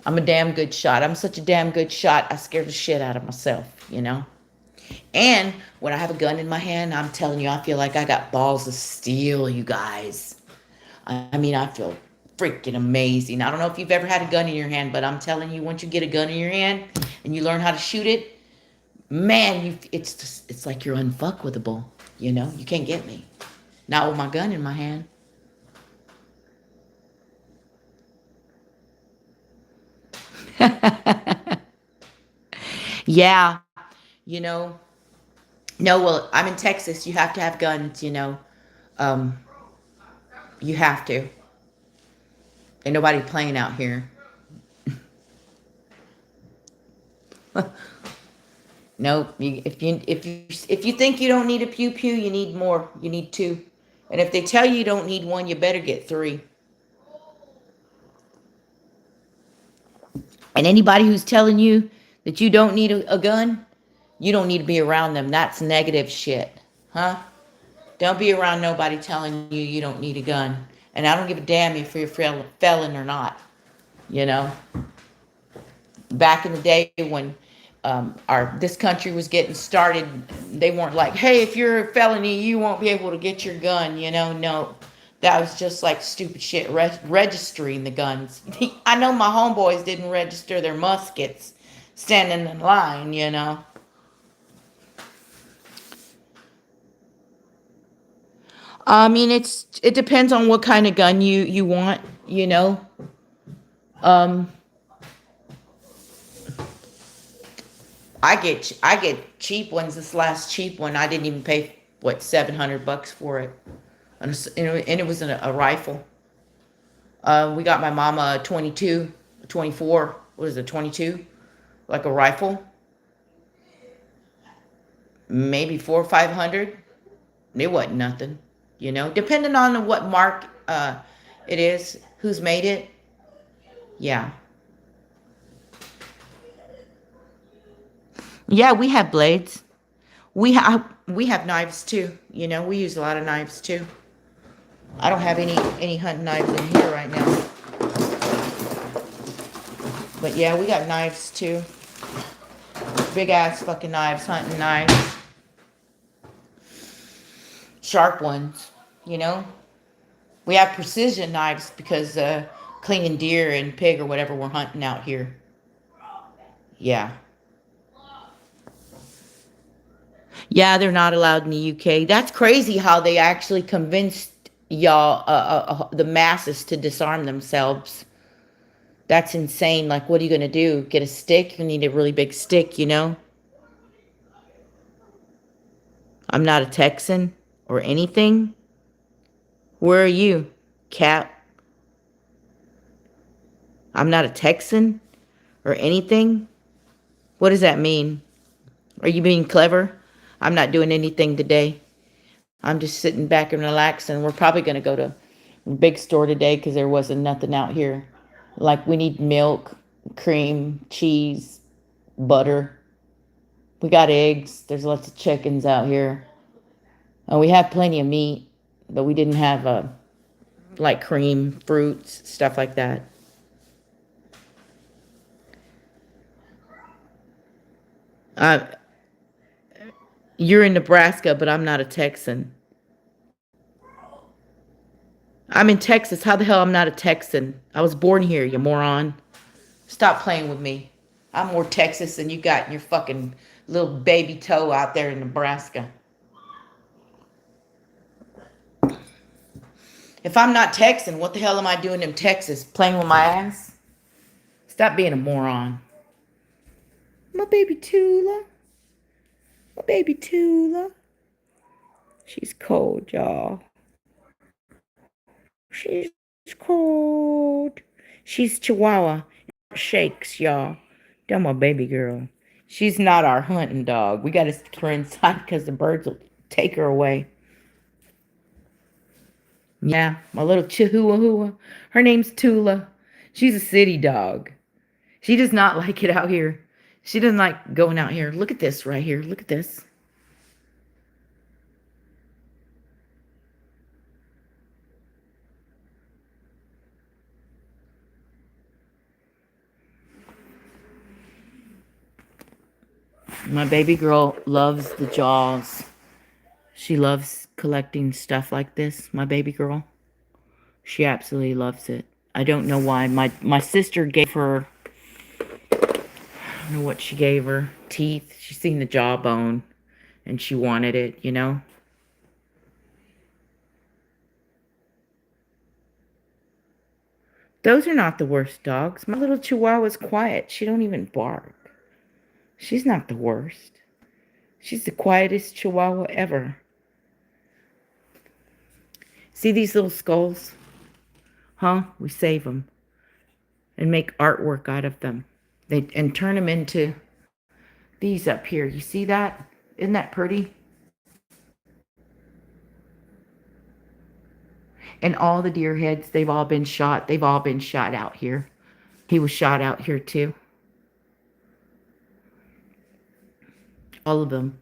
I'm a damn good shot. I'm such a damn good shot. I scare the shit out of myself, you know. And when I have a gun in my hand, I'm telling you, I feel like I got balls of steel, you guys. I mean, I feel freaking amazing. I don't know if you've ever had a gun in your hand, but I'm telling you, once you get a gun in your hand and you learn how to shoot it, man, it's like you're unfuckwithable. You know, you can't get me. Not with my gun in my hand. Yeah, you know. No, well, I'm in Texas. You have to have guns. You know, um, you have to. Ain't nobody playing out here. Nope. If you think you don't need a pew pew, you need more. You need two. And if they tell you you don't need one, you better get three. And anybody who's telling you that you don't need a gun, you don't need to be around them. That's negative shit. Huh? Don't be around nobody telling you you don't need a gun. And I don't give a damn if you're a felon or not. You know? Back in the day when our this country was getting started, they weren't like, "Hey, if you're a felony, you won't be able to get your gun." You know, no, that was just like stupid shit. Registering the guns. I know my homeboys didn't register their muskets, standing in line. You know. I mean, it depends on what kind of gun you want. You know. Um, I get cheap ones. This last cheap one, I didn't even pay what $700 for it, and it was a rifle. We got my mama a 22, 24. What is it, 22? Like a rifle, maybe 4 or 500. It wasn't nothing, you know. Depending on what mark it is, who's made it. Yeah, yeah. We have blades. We have knives too. You know, we use a lot of knives too. I don't have any hunting knives in here right now. But yeah, we got knives too. Big ass fucking knives, hunting knives. Sharp ones, you know. We have precision knives because cleaning deer and pig or whatever we're hunting out here. Yeah. Yeah, they're not allowed in the UK. That's crazy how they actually convinced y'all, the masses, to disarm themselves. That's insane. Like, what are you going to do? Get a stick? You need a really big stick, you know? I'm not a Texan or anything. Where are you, Cap? I'm not a Texan or anything. What does that mean? Are you being clever? I'm not doing anything today. I'm just sitting back and relaxing. We're probably going to go to a big store today because there wasn't nothing out here. Like, we need milk, cream, cheese, butter. We got eggs. There's lots of chickens out here. We have plenty of meat, but we didn't have like cream, fruits, stuff like that. Uh, you're in Nebraska, but I'm not a Texan. I'm in Texas. How the hell I'm not a Texan? I was born here, you moron. Stop playing with me. I'm more Texas than you got in your fucking little baby toe out there in Nebraska. If I'm not texting, what the hell am I doing in Texas? Playing with my ass? Stop being a moron. My baby Tula. My baby Tula. She's cold, y'all. She's cold. She's Chihuahua. Shakes, y'all. That's my baby girl. She's not our hunting dog. We got to keep her inside because the birds will take her away. Yeah, my little Chihuahua. Her name's Tula. She's a city dog. She does not like it out here. She doesn't like going out here. Look at this right here. Look at this. My baby girl loves the jaws. She loves collecting stuff like this. My baby girl. She absolutely loves it. I don't know why. My sister gave her, I don't know what she gave her. Teeth. She's seen the jawbone and she wanted it, you know. Those are not the worst dogs. My little Chihuahua's quiet. She don't even bark. She's not the worst. She's the quietest Chihuahua ever. See these little skulls? Huh? We save them and make artwork out of them. And turn them into these up here. You see that? Isn't that pretty? And all the deer heads, they've all been shot. They've all been shot out here. He was shot out here too. All of them.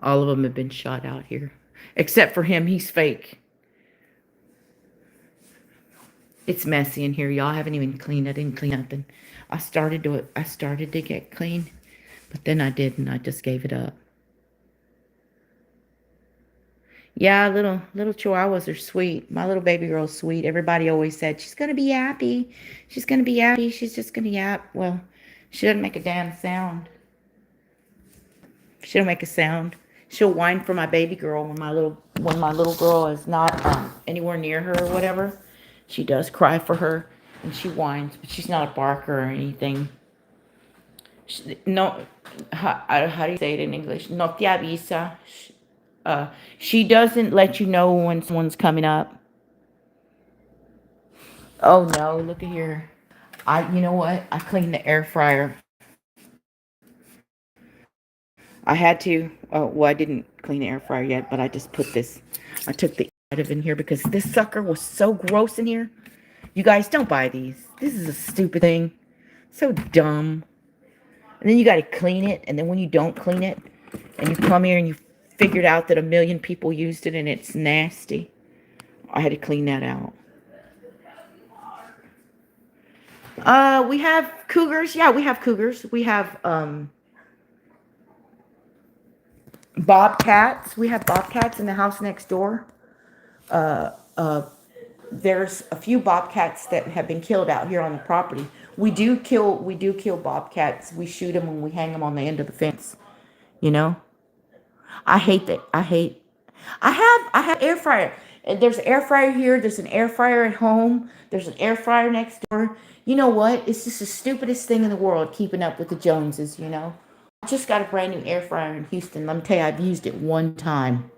All of them have been shot out here. Except for him, he's fake. It's messy in here, y'all. I haven't even cleaned. I didn't clean nothing. I started to get clean, but then I didn't. I just gave it up. Yeah, little chihuahuas are sweet. My little baby girl's sweet. Everybody always said she's gonna be happy. She's gonna be happy. She's just gonna yap. Well, she doesn't make a damn sound. She don't make a sound. She'll whine for my baby girl when my little girl is not anywhere near her or whatever. She does cry for her and she whines, but she's not a barker or anything. No, how do you say it in English? No te avisa. She doesn't let you know when someone's coming up. Oh no, look at here. You know what? I cleaned the air fryer. I had to. Oh, well, I didn't clean the air fryer yet, but I just put this. I took the out of in here because this sucker was so gross in here. You guys don't buy these. This is a stupid thing. So dumb. And then you got to clean it. And then when you don't clean it, and you come here and you figured out that a million people used it and it's nasty, I had to clean that out. We have cougars. Yeah, we have cougars. We have bobcats. We have bobcats in the house next door. There's a few bobcats that have been killed out here on the property. We do kill bobcats. We shoot them and we hang them on the end of the fence. You know, I hate that. I have air fryer. And there's an air fryer here. There's an air fryer at home. There's an air fryer next door. You know what? It's just the stupidest thing in the world, keeping up with the Joneses. You know, I just got a brand new air fryer in Houston. Let me tell you, I've used it one time.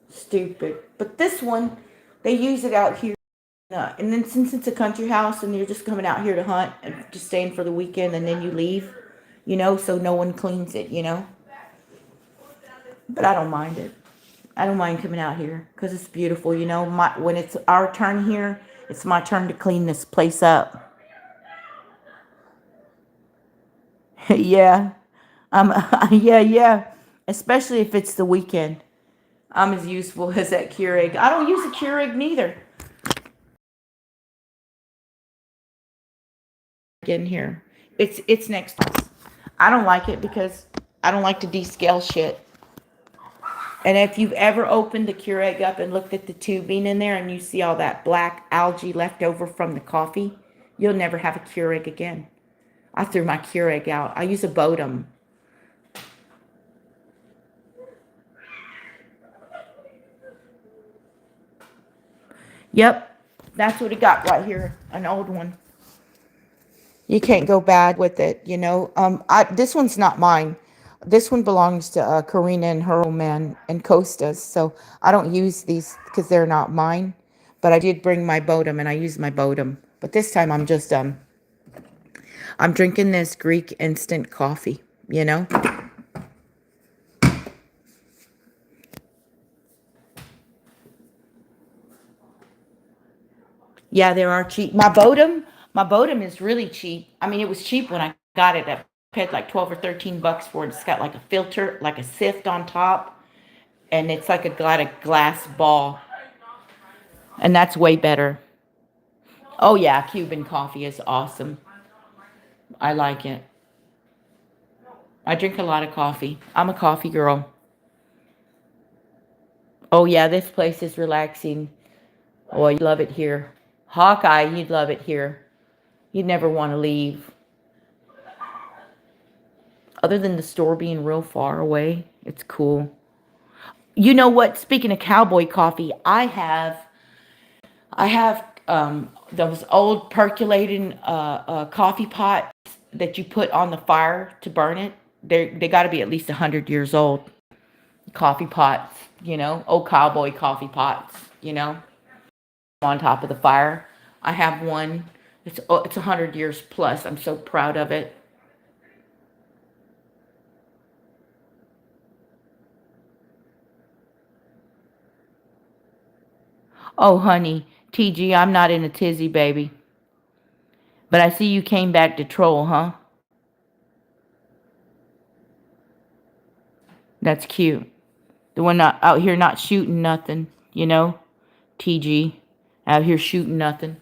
Stupid. But this one, they use it out here. And then since it's a country house and you're just coming out here to hunt and just staying for the weekend and then you leave, you know, so no one cleans it, you know. But I don't mind it. I don't mind coming out here because it's beautiful, you know. When it's our turn here, it's my turn to clean this place up. Yeah. Yeah. Especially if it's the weekend. I'm as useful as that Keurig. I don't use a Keurig neither. In here. It's next to us. I don't like it because I don't like to descale shit. And if you've ever opened the Keurig up and looked at the tubing in there and you see all that black algae left over from the coffee, you'll never have a Keurig again. I threw my Keurig out. I use a Bodum. Yep, that's what he got right here. An old one. You can't go bad with it, you know. This one's not mine. This one belongs to Karina and her old man and Costas. So I don't use these because they're not mine. But I did bring my Bodum and I use my Bodum. But this time I'm drinking this Greek instant coffee, you know. Yeah, there are cheap. My Bodum is really cheap. I mean, it was cheap when I got it. I paid like 12 or 13 bucks for it. It's got like a filter, like a sift on top, and it's like got a glass ball, and that's way better. Oh yeah, Cuban coffee is awesome. I like it. I drink a lot of coffee. I'm a coffee girl. Oh yeah, this place is relaxing. Oh, you love it here. Hawkeye, you'd love it here. You'd never want to leave. Other than the store being real far away, it's cool. You know what? Speaking of cowboy coffee, I have those old percolating coffee pots that you put on the fire to burn it. They got to be at least 100 years old. Coffee pots, you know, old cowboy coffee pots, you know, on top of the fire. I have one. It's 100 years plus. I'm so proud of it. Oh, honey, TG, I'm not in a tizzy, baby. But I see you came back to troll, huh? That's cute. The one not out here not shooting nothing, you know? TG. Out here shooting nothing.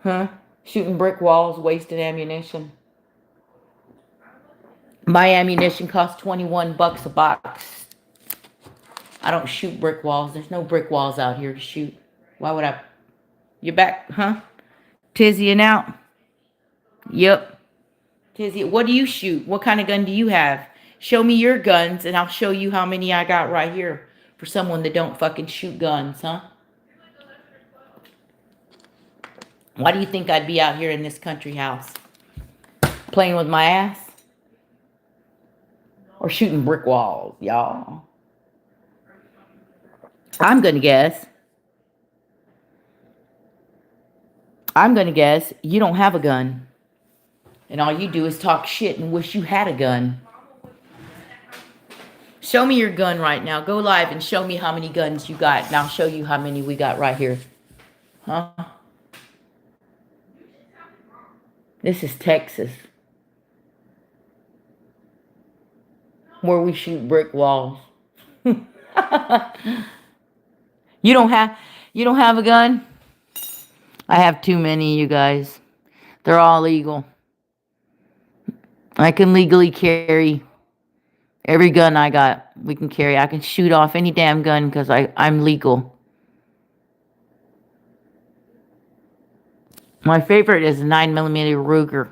Huh? Shooting brick walls, wasting ammunition. My ammunition costs 21 bucks a box. I don't shoot brick walls. There's no brick walls out here to shoot. Why would I? You back, huh? Tizzying out? Yep. Tizzy, what do you shoot? What kind of gun do you have? Show me your guns and I'll show you how many I got right here for someone that don't fucking shoot guns, huh? Why do you think I'd be out here in this country house? Playing with my ass? Or shooting brick walls, y'all? I'm gonna guess. I'm gonna guess you don't have a gun. And all you do is talk shit and wish you had a gun. Show me your gun right now. Go live and show me how many guns you got. And I'll show you how many we got right here. Huh? This is Texas. Where we shoot brick walls. You don't have a gun? I have too many, you guys. They're all legal. I can legally carry every gun I got. We can carry. I can shoot off any damn gun because I'm legal. My favorite is a 9mm Ruger.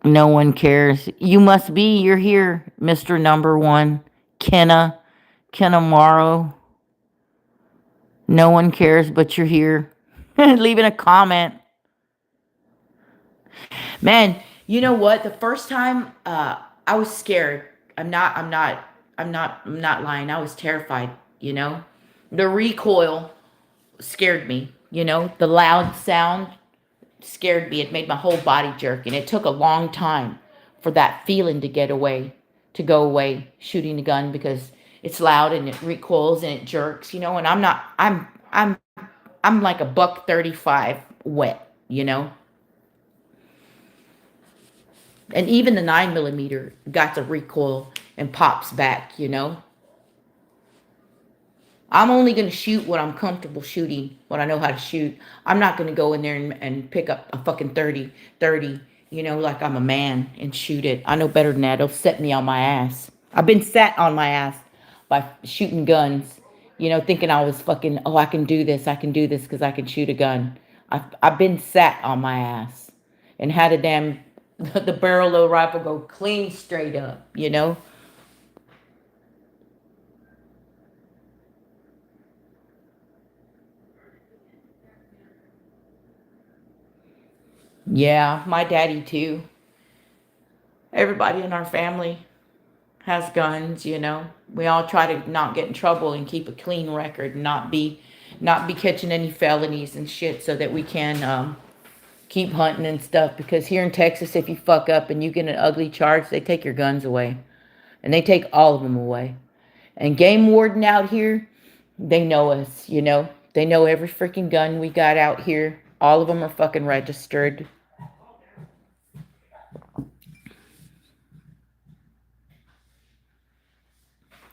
No one cares. You must be. You're here, Mr. Number One. Kenna Morrow. No one cares, but you're here. Leaving a comment. Man, you know what? The first time I was scared. I'm not lying. I was terrified, you know? The recoil scared me, you know? The loud sound scared me. It made my whole body jerk, and it took a long time for that feeling to go away, shooting a gun, because it's loud and it recoils and it jerks, you know, and I'm like a buck 35 wet, you know. And even the 9mm got to recoil and pops back, you know. I'm only going to shoot what I'm comfortable shooting, what I know how to shoot. I'm not going to go in there and pick up a fucking 30, you know, like I'm a man and shoot it. I know better than that. It'll set me on my ass. I've been sat on my ass by shooting guns, you know, thinking I was fucking, oh, I can do this because I can shoot a gun. I've been sat on my ass and had a damn, the barrel load rifle go clean straight up, you know. Yeah, my daddy too. Everybody in our family has guns, you know. We all try to not get in trouble and keep a clean record and not be catching any felonies and shit so that we can keep hunting and stuff, because here in Texas if you fuck up and you get an ugly charge, they take your guns away. And they take all of them away. And game warden out here, they know us, you know. They know every freaking gun we got out here. All of them are fucking registered.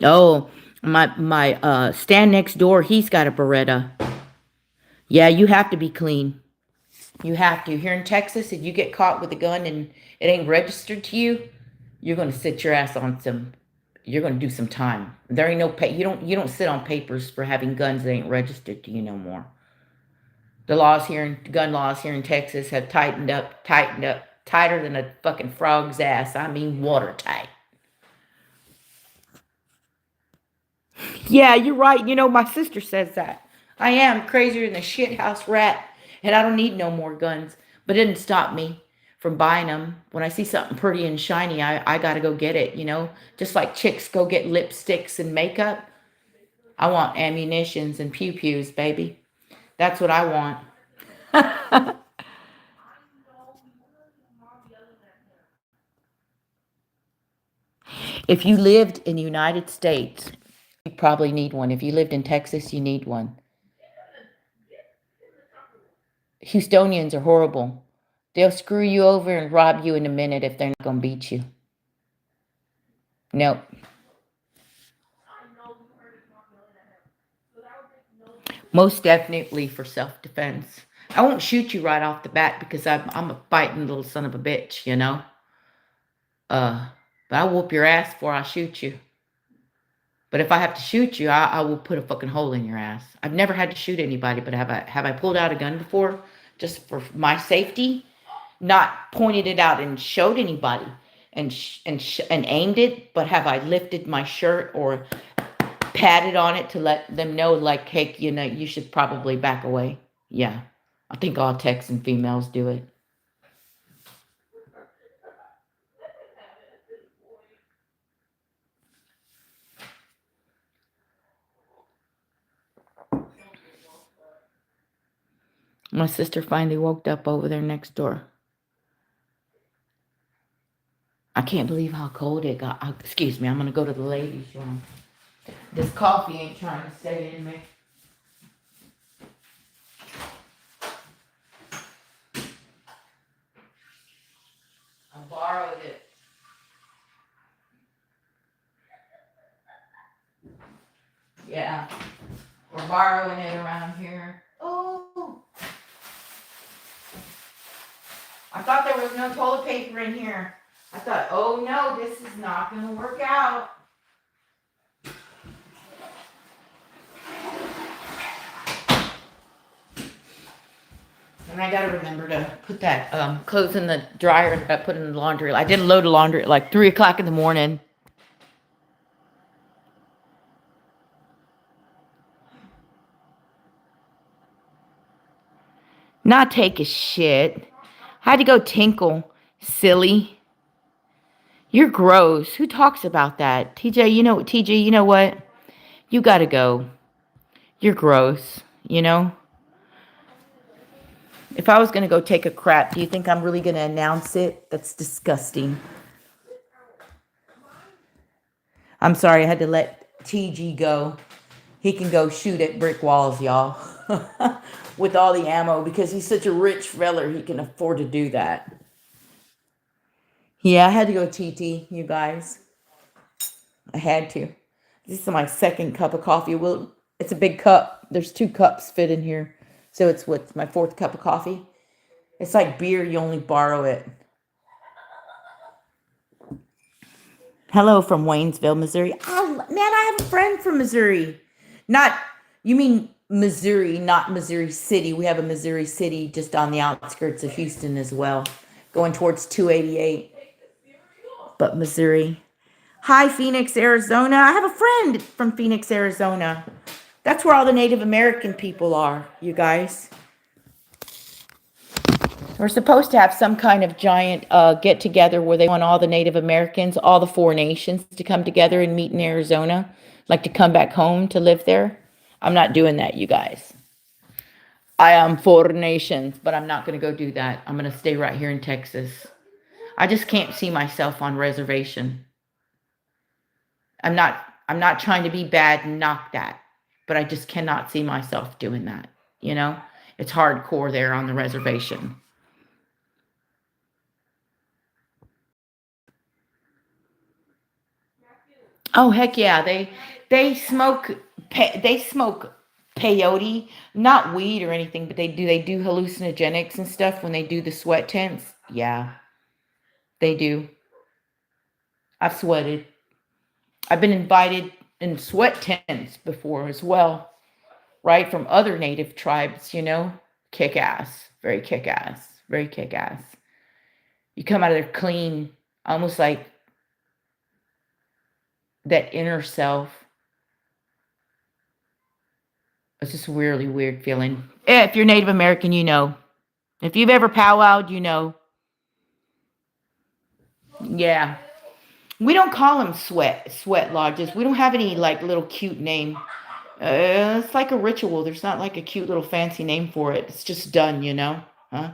Oh, my stand next door, he's got a Beretta. Yeah, you have to be clean. You have to. Here in Texas, if you get caught with a gun and it ain't registered to you, you're gonna sit your ass on some. You're gonna do some time. There ain't no pay. You don't sit on papers for having guns that ain't registered to you no more. The laws here, gun laws here in Texas have tightened up, tighter than a fucking frog's ass. I mean, watertight. Yeah, you're right. You know, my sister says that. I am crazier than a shithouse rat, and I don't need no more guns. But it didn't stop me from buying them. When I see something pretty and shiny, I gotta go get it, you know? Just like chicks go get lipsticks and makeup, I want ammunitions and pew-pews, baby. That's what I want. If you lived in the United States, you probably need one. If you lived in Texas, you need one. Houstonians are horrible. They'll screw you over and rob you in a minute if they're not going to beat you. Nope. Most definitely for self-defense. I won't shoot you right off the bat because I'm a fighting little son of a bitch, you know? Uh, but I'll whoop your ass before I shoot you. But if I have to shoot you, I will put a fucking hole in your ass. I've never had to shoot anybody, but have I pulled out a gun before just for my safety? Not pointed it out and showed anybody and aimed it, but have I lifted my shirt or patted on it to let them know, like, hey, you know, you should probably back away? Yeah, I think all Texan females do it. My sister finally woke up over there next door. I can't believe how cold it got. Excuse me, I'm gonna go to the ladies' room. This coffee ain't trying to stay in me. I borrowed it. Yeah, we're borrowing it around here. Oh, I thought there was no toilet paper in here. I thought, oh no, this is not gonna work out. And I gotta remember to put that clothes in the dryer that I put in the laundry. I did a load of laundry at like 3 o'clock in the morning. Not take a shit. I had to go tinkle. Silly. You're gross. Who talks about that? TJ, you know what? You gotta go. You're gross, you know? If I was gonna go take a crap, do you think I'm really gonna announce it? That's disgusting. I'm sorry, I had to let TG go. He can go shoot at brick walls, y'all. With all the ammo, because he's such a rich feller, he can afford to do that. Yeah, I had to go TT, you guys. I had to. This is my second cup of coffee. Well, it's a big cup. There's 2 cups fit in here. So it's my 4th cup of coffee. It's like beer, you only borrow it. Hello from Waynesville, Missouri. Oh, man, I have a friend from Missouri. Not, you mean Missouri, not Missouri City. We have a Missouri City just on the outskirts of Houston as well, going towards 288. But Missouri. Hi, Phoenix, Arizona. I have a friend from Phoenix, Arizona. That's where all the Native American people are, you guys. We're supposed to have some kind of giant get together where they want all the Native Americans, all the four nations to come together and meet in Arizona, like to come back home to live there. I'm not doing that, you guys. I am four nations, but I'm not going to go do that. I'm going to stay right here in Texas. I just can't see myself on reservation. I'm not trying to be bad and knock that, but I just cannot see myself doing that, you know? It's hardcore there on the reservation. Oh heck yeah, they smoke they smoke peyote, not weed or anything, but they do hallucinogenics and stuff when they do the sweat tents. Yeah, they do. I've sweated. I've been invited in sweat tents before as well, right? From other native tribes, you know? Kick ass. Very kick ass. Very kick ass. You come out of there clean, almost like that inner self. It's just a really weird feeling. If you're Native American, you know. If you've ever powwowed, you know. Yeah. We don't call them sweat lodges. We don't have any like little cute name. It's like a ritual. There's not like a cute little fancy name for it. It's just done, you know? Huh?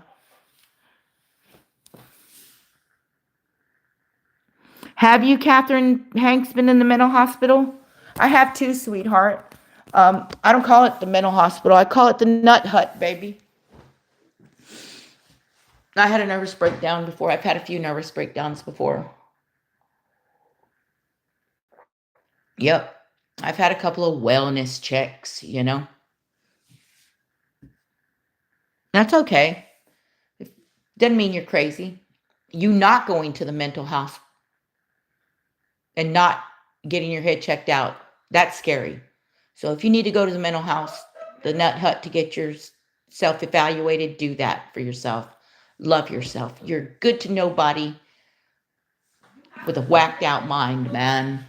Have you, Catherine Hanks, been in the mental hospital? I have too, sweetheart. I don't call it the mental hospital. I call it the nut hut, baby. I had a nervous breakdown before. I've had a few nervous breakdowns before. Yep. I've had a couple of wellness checks, you know. That's okay. It doesn't mean you're crazy. You not going to the mental house and not getting your head checked out, that's scary. So if you need to go to the mental house, the nut hut to get yourself evaluated, do that for yourself. Love yourself. You're good to nobody with a whacked out mind, man.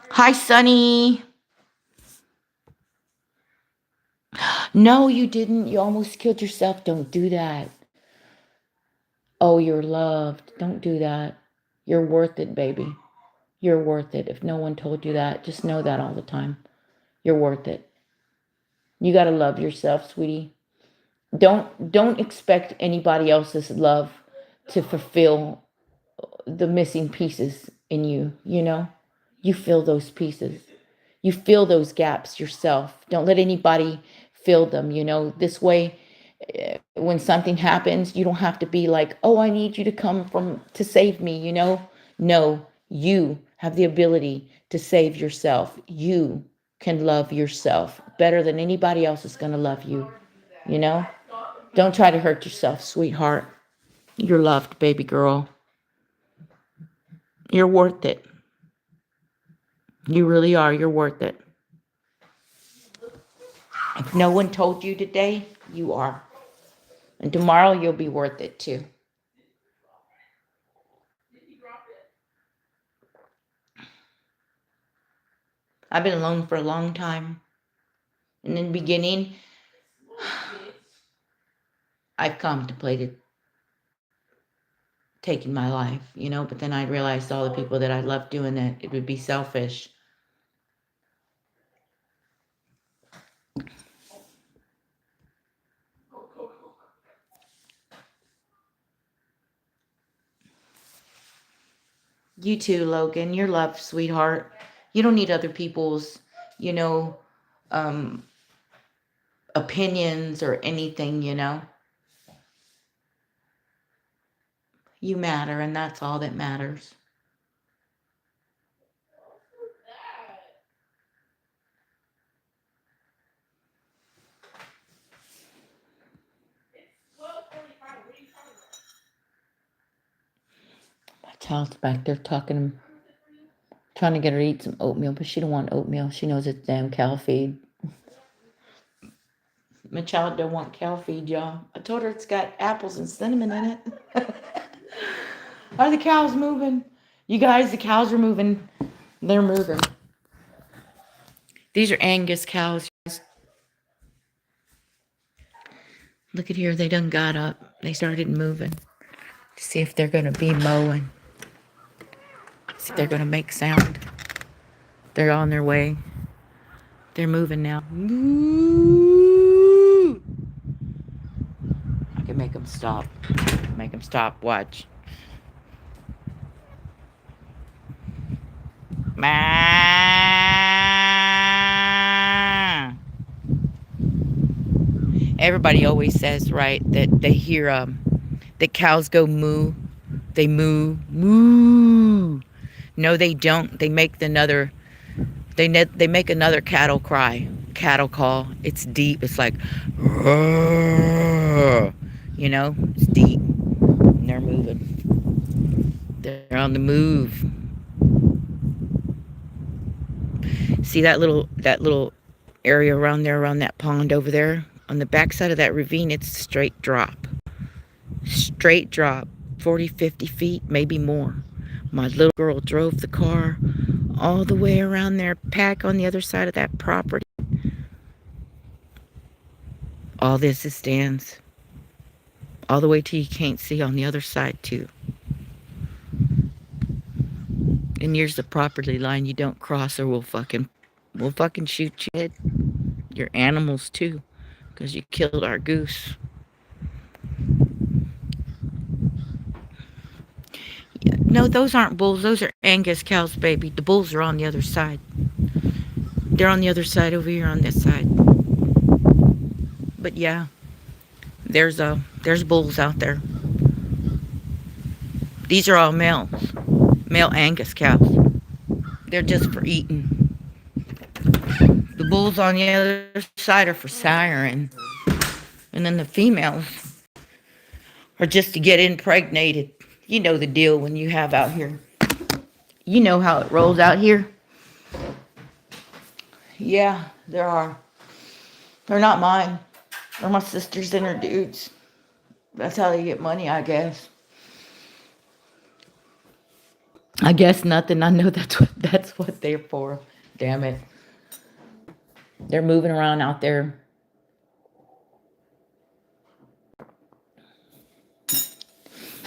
Hi, Sonny. No, you didn't. You almost killed yourself. Don't do that. Oh, you're loved. Don't do that. You're worth it, baby. You're worth it. If no one told you that, just know that all the time. You're worth it. You got to love yourself, sweetie. Don't expect anybody else's love to fulfill the missing pieces in you, you know? You fill those pieces. You fill those gaps yourself. Don't let anybody fill them, you know? This way when something happens, you don't have to be like, "Oh, I need you to come from to save me," you know? No, you have the ability to save yourself. You can love yourself better than anybody else is going to love you, you know? Don't try to hurt yourself, sweetheart. You're loved, baby girl. You're worth it. You really are. You're worth it. If no one told you today, you are. And tomorrow you'll be worth it too. I've been alone for a long time. And in the beginning, I've contemplated taking my life, you know, but then I realized all the people that I love doing it, it would be selfish. You too, Logan. You're loved, sweetheart. You don't need other people's, you know, um, opinions or anything, you know. You matter, and that's all that matters. My child's back there talking, trying to get her to eat some oatmeal, but she don't want oatmeal. She knows it's damn cow feed. My child don't want cow feed, y'all. I told her it's got apples and cinnamon in it. Are the cows moving? You guys, the cows are moving. They're moving. These are Angus cows. Look at here. They done got up. They started moving. See if they're going to be mowing. See if they're going to make sound. They're on their way. They're moving now. Moo! I can make them stop. Make them stop. Watch. Ma. Everybody always says, right, that they hear the cows go moo. They moo, moo. No, they don't. They make another. They make another cattle cry, cattle call. It's deep. It's like, you know, it's deep. And they're moving. They're on the move. See that little area around there, around that pond over there, on the backside of that ravine. It's straight drop. Straight drop. 40, 50 feet, maybe more. My little girl drove the car all the way around there, back on the other side of that property. All this is stands. All the way till you can't see on the other side too. And here's the property line you don't cross, or we'll fucking shoot you. Your animals too, because you killed our goose. No, those aren't bulls. Those are Angus cows, baby. The bulls are on the other side. They're on the other side over here on this side. But yeah, there's bulls out there. These are all male Angus cows. They're just for eating. The bulls on the other side are for siring. And then the females are just to get impregnated. You know the deal when you have out here. You know how it rolls out here. Yeah, there are. They're not mine. They're my sisters and her dudes. That's how they get money, I guess. I guess nothing. I know that's what they're for. Damn it. They're moving around out there.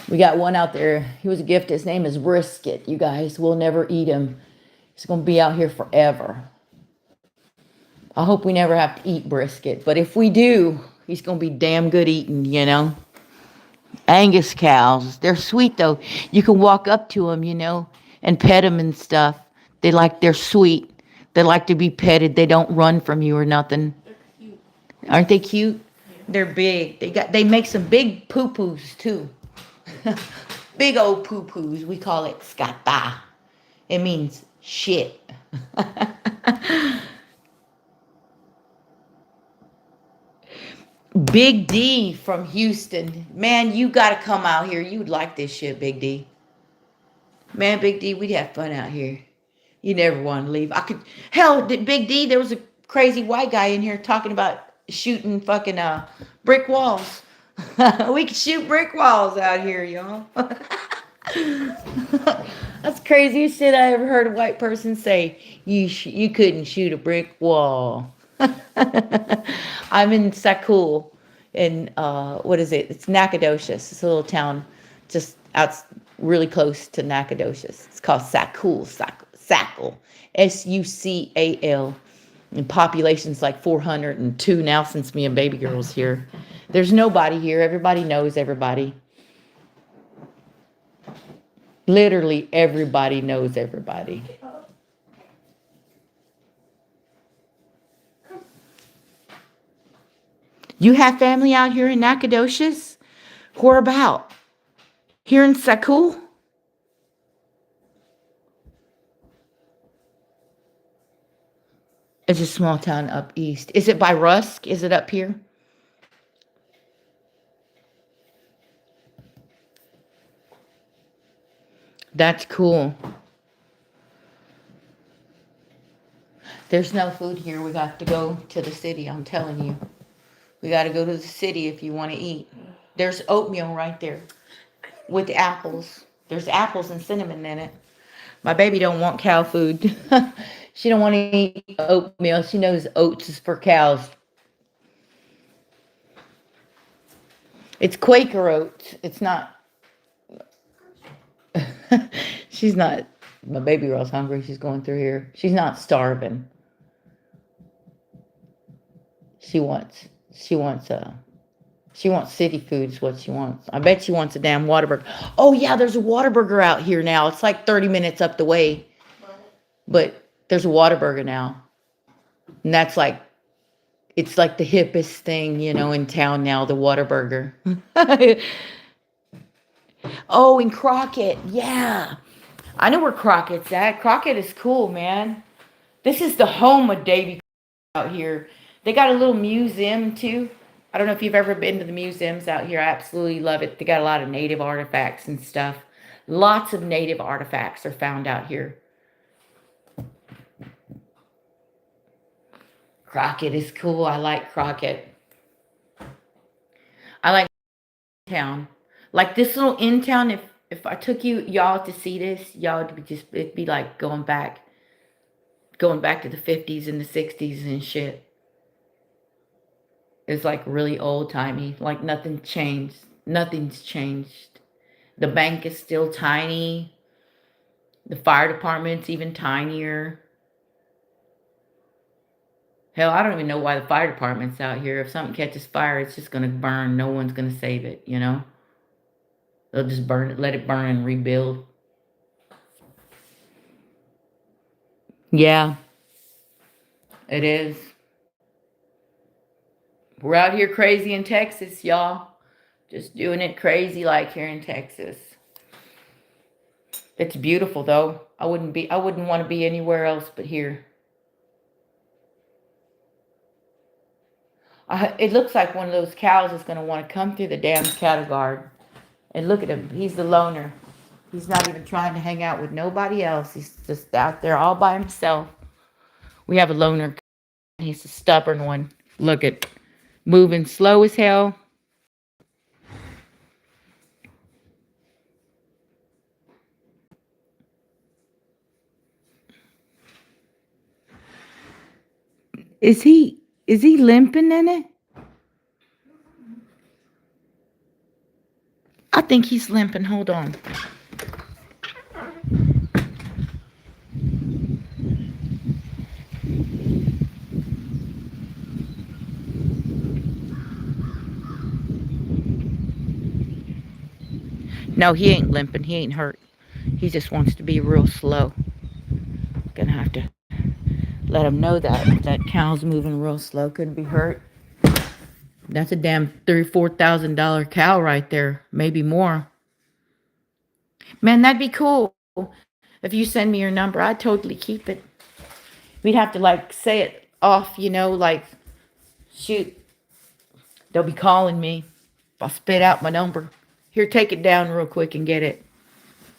We got one out there. He was a gift. His name is Brisket. You guys, we'll never eat him. He's going to be out here forever. I hope we never have to eat brisket. But if we do, he's going to be damn good eating, you know. Angus cows. They're sweet, though. You can walk up to them, you know, and pet them and stuff. They're sweet. They like to be petted. They don't run from you or nothing. They're cute. Aren't they cute? Yeah. They're big. They make some big poo-poos, too. Big old poo-poos. We call it skata. It means shit. Big D from Houston. Man, you gotta come out here. You would like this shit, Big D. Man, Big D, we'd have fun out here. You never want to leave. Hell, Big D, there was a crazy white guy in here talking about shooting fucking brick walls. We could shoot brick walls out here, y'all. That's the craziest shit I ever heard a white person say. You couldn't shoot a brick wall. I'm in Sakul, in what is it? It's Nacogdoches. It's a little town just out really close to Nacogdoches. It's called Sakul, Sackle, Sucal. And population's like 402 now since me and baby girl's here. There's nobody here. Everybody knows everybody. Literally everybody knows everybody. You have family out here in Nacogdoches? Where about? Here in Sakul? It's a small town up east. Is it by Rusk? Is it up here? That's cool. There's no food here. We got to go to the city, I'm telling you. We got to go to the city if you want to eat. There's oatmeal right there with apples. There's apples and cinnamon in it. My baby don't want cow food. She don't want to eat oatmeal. She knows oats is for cows. It's Quaker oats. It's not. She's not. My baby girl's hungry. She's going through here. She's not starving. She wants. She wants She wants city food. Is what she wants. I bet she wants a damn Whataburger. Oh yeah, there's a Whataburger out here now. It's like 30 minutes up the way, but there's a Whataburger now, and that's like it's like the hippest thing, in town now. The Whataburger. Oh, in Crockett, yeah. I know where Crockett's at. Crockett is cool, man. This is the home of Davy out here. They got a little museum too. I don't know if you've ever been to the museums out here. I absolutely love it. They got a lot of native artifacts and stuff. Lots of native artifacts are found out here. Crockett is cool. I like Crockett. I like town. Like this little in town, if I took y'all to see this, y'all would be it'd be like going back to the 50s and the 60s and shit. It's like really old timey. Like nothing changed. Nothing's changed. The bank is still tiny. The fire department's even tinier. Hell, I don't even know why the fire department's out here. If something catches fire, it's just gonna burn. No one's gonna save it, They'll just burn it, let it burn and rebuild. Yeah, it is. We're out here crazy in Texas, y'all. Just doing it crazy like here in Texas. It's beautiful though. I wouldn't want to be anywhere else but here. It looks like one of those cows is going to want to come through the damn cattle guard. And look at him. He's the loner. He's not even trying to hang out with nobody else. He's just out there all by himself. We have a loner. He's a stubborn one. Look at moving slow as hell. Is he limping in it? I think he's limping. Hold on. No, he ain't limping. He ain't hurt. He just wants to be real slow. Gonna have to let him know that cow's moving real slow. Couldn't be hurt. That's a damn $3,000-$4,000 cow right there. Maybe more. Man, that'd be cool. If you send me your number, I'd totally keep it. We'd have to like say it off, like shoot. They'll be calling me. I'll spit out my number. Here, take it down real quick and get it.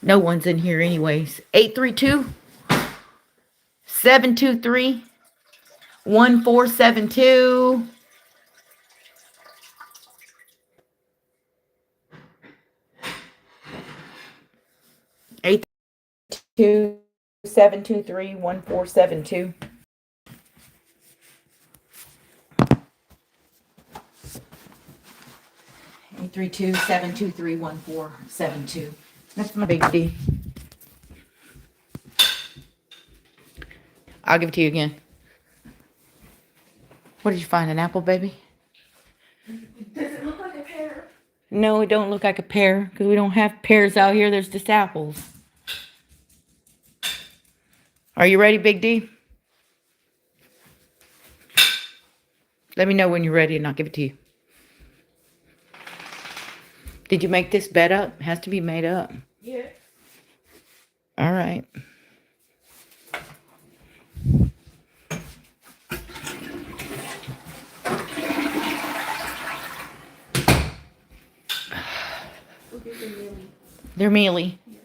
No one's in here anyways. 832-723-1472. 832-723-1472. 832-723-1472. That's my big D. I'll give it to you again. What did you find? An apple, baby? Does it look like a pear? No, it don't look like a pear because we don't have pears out here. There's just apples. Are you ready, Big D? Let me know when you're ready and I'll give it to you. Did you make this bed up? It has to be made up. Yeah. All right. They're mealy. Yeah.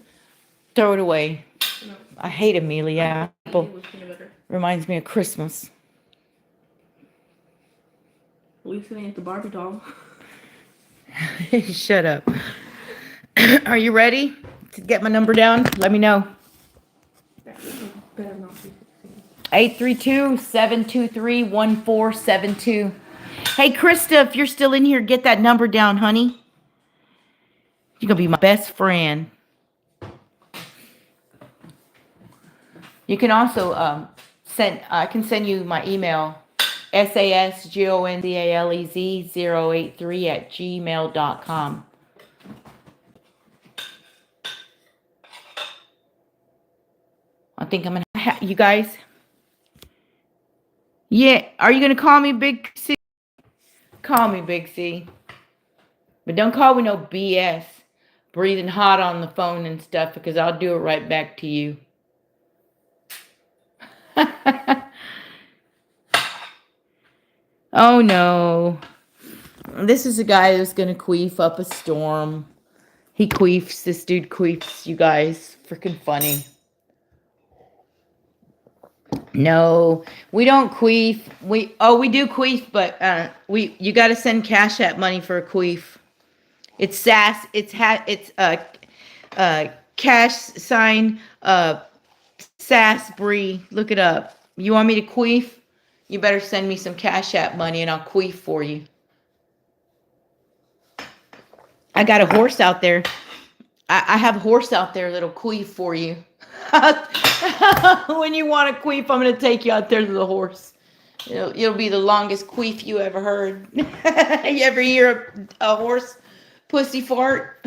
Throw it away. No. I hate a mealy apple. Reminds me of Christmas. We sitting at the Barbie doll. Shut up. Are you ready to get my number down? Let me know. 832-723-1472. Hey, Krista, if you're still in here, get that number down, honey. You're gonna be my best friend. You can also I can send you my email, SASGONZALEZ083 @gmail.com. I think I'm gonna you guys. Yeah, are you gonna call me Big C? Call me Big C. But don't call me no BS. Breathing hot on the phone and stuff, because I'll do it right back to you. Oh no. This is a guy that's gonna queef up a storm. He queefs. This dude queefs, you guys. Freaking funny. No, we don't queef. We do queef, but you got to send Cash App money for a queef. It's sass. It's cash sign sass Bree. Look it up. You want me to queef? You better send me some Cash App money and I'll queef for you. I got a horse out there. I have a horse out there that'll queef for you. When you want to queef, I'm going to take you out there to the horse. It'll be the longest queef you ever heard. You ever hear a horse pussy fart?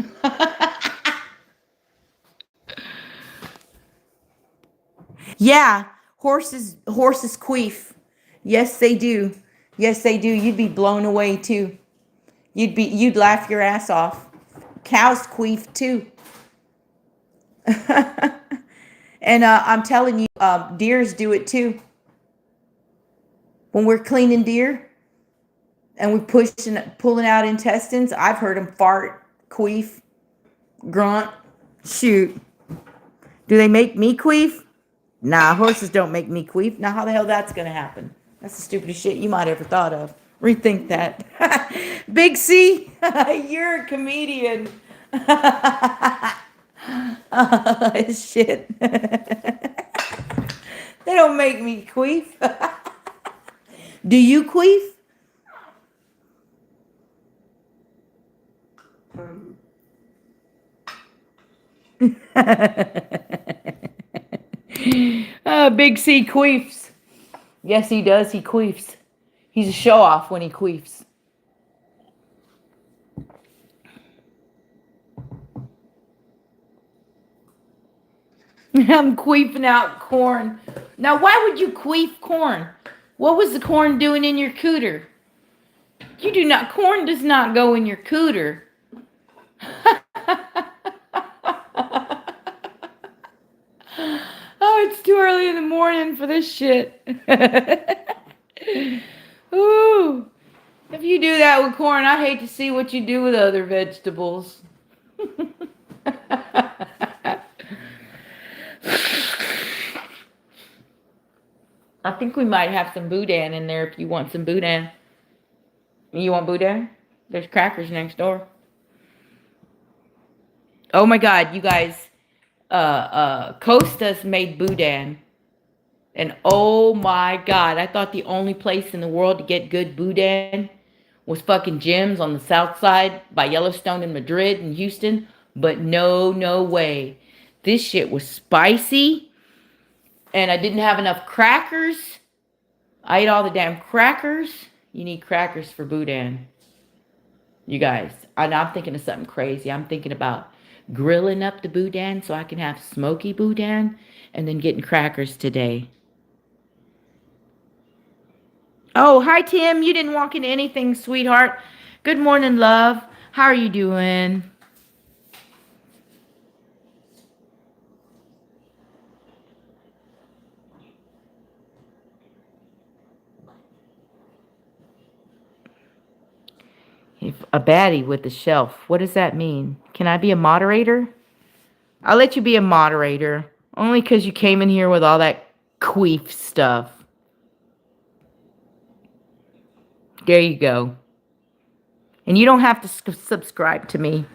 Yeah, horses queef. Yes, they do. Yes, they do. You'd be blown away too. You'd laugh your ass off. Cows queef too. And I'm telling you, deers do it too. When we're cleaning deer and we're pulling out intestines, I've heard them fart, queef, grunt. Shoot. Do they make me queef? Nah, horses don't make me queef. Now, how the hell that's going to happen? That's the stupidest shit you might ever thought of. Rethink that. Big C, you're a comedian. Shit. They don't make me queef. Do you queef? Big C queefs. Yes, he does. He queefs. He's a show off when he queefs. I'm queefing out corn. Now, why would you queef corn? What was the corn doing in your cooter? Corn does not go in your cooter. Oh, it's too early in the morning for this shit. Ooh. If you do that with corn, I hate to see what you do with other vegetables. I think we might have some boudin in there if you want some boudin. You want boudin? There's crackers next door. Oh my God, you guys. Costa's made boudin. And oh my God, I thought the only place in the world to get good boudin was fucking Jim's on the south side by Yellowstone in Madrid and Houston. But no way. This shit was spicy. And I didn't have enough crackers. I ate all the damn crackers. You need crackers for boudin. You guys, I'm thinking of something crazy. I'm thinking about grilling up the boudin so I can have smoky boudin and then getting crackers today. Oh, hi, Tim. You didn't walk into anything, sweetheart. Good morning, love. How are you doing? A baddie with a shelf. What does that mean? Can I be a moderator? I'll let you be a moderator. Only because you came in here with all that queef stuff. There you go. And you don't have to subscribe to me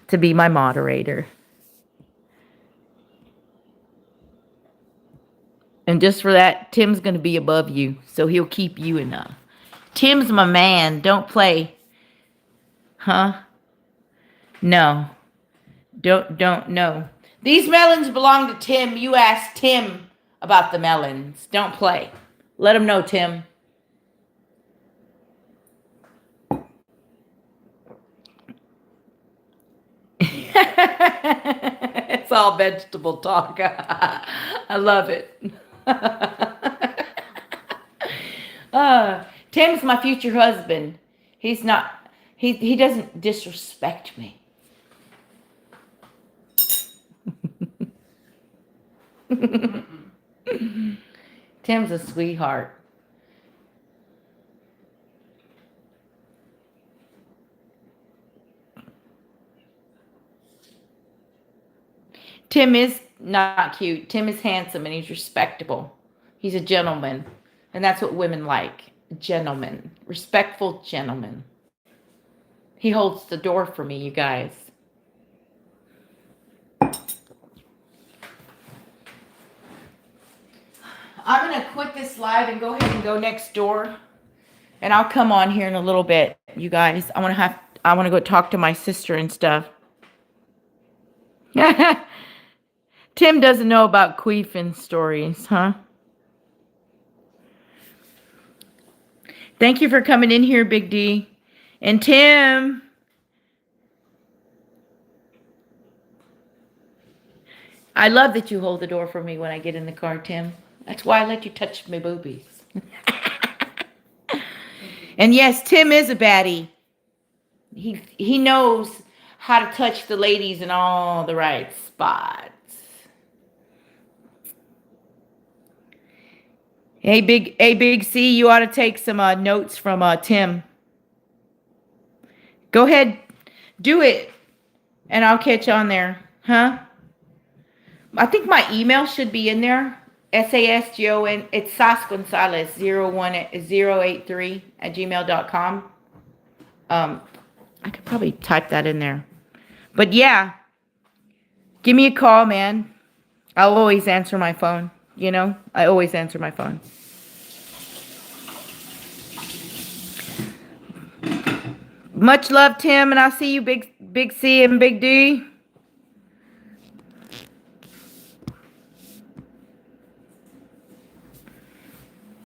to be my moderator. And just for that, Tim's going to be above you. So he'll keep you enough. Tim's my man. Don't play. Huh? No. Don't know. These melons belong to Tim. You ask Tim about the melons. Don't play. Let him know, Tim. It's all vegetable talk. I love it. Tim's my future husband. He's not. He doesn't disrespect me. Tim's a sweetheart. Tim is not cute. Tim is handsome and he's respectable. He's a gentleman. And that's what women like. A gentleman. Respectful gentleman. He holds the door for me, you guys. I'm going to quit this live and go ahead and go next door. And I'll come on here in a little bit, you guys. I want to go talk to my sister and stuff. Tim doesn't know about queefing stories, huh? Thank you for coming in here, Big D. And Tim. I love that you hold the door for me when I get in the car, Tim. That's why I let you touch my boobies. And yes, Tim is a baddie. He knows how to touch the ladies in all the right spots. Hey, Big C, you ought to take some notes from Tim. Go ahead, do it, and I'll catch on there, huh? I think my email should be in there. SASGON. It's sasgonzalez01083@gmail.com. I could probably type that in there. But yeah, give me a call, man. I'll always answer my phone. You know, I always answer my phone. Much love, Tim, and I'll see you, Big C and Big D.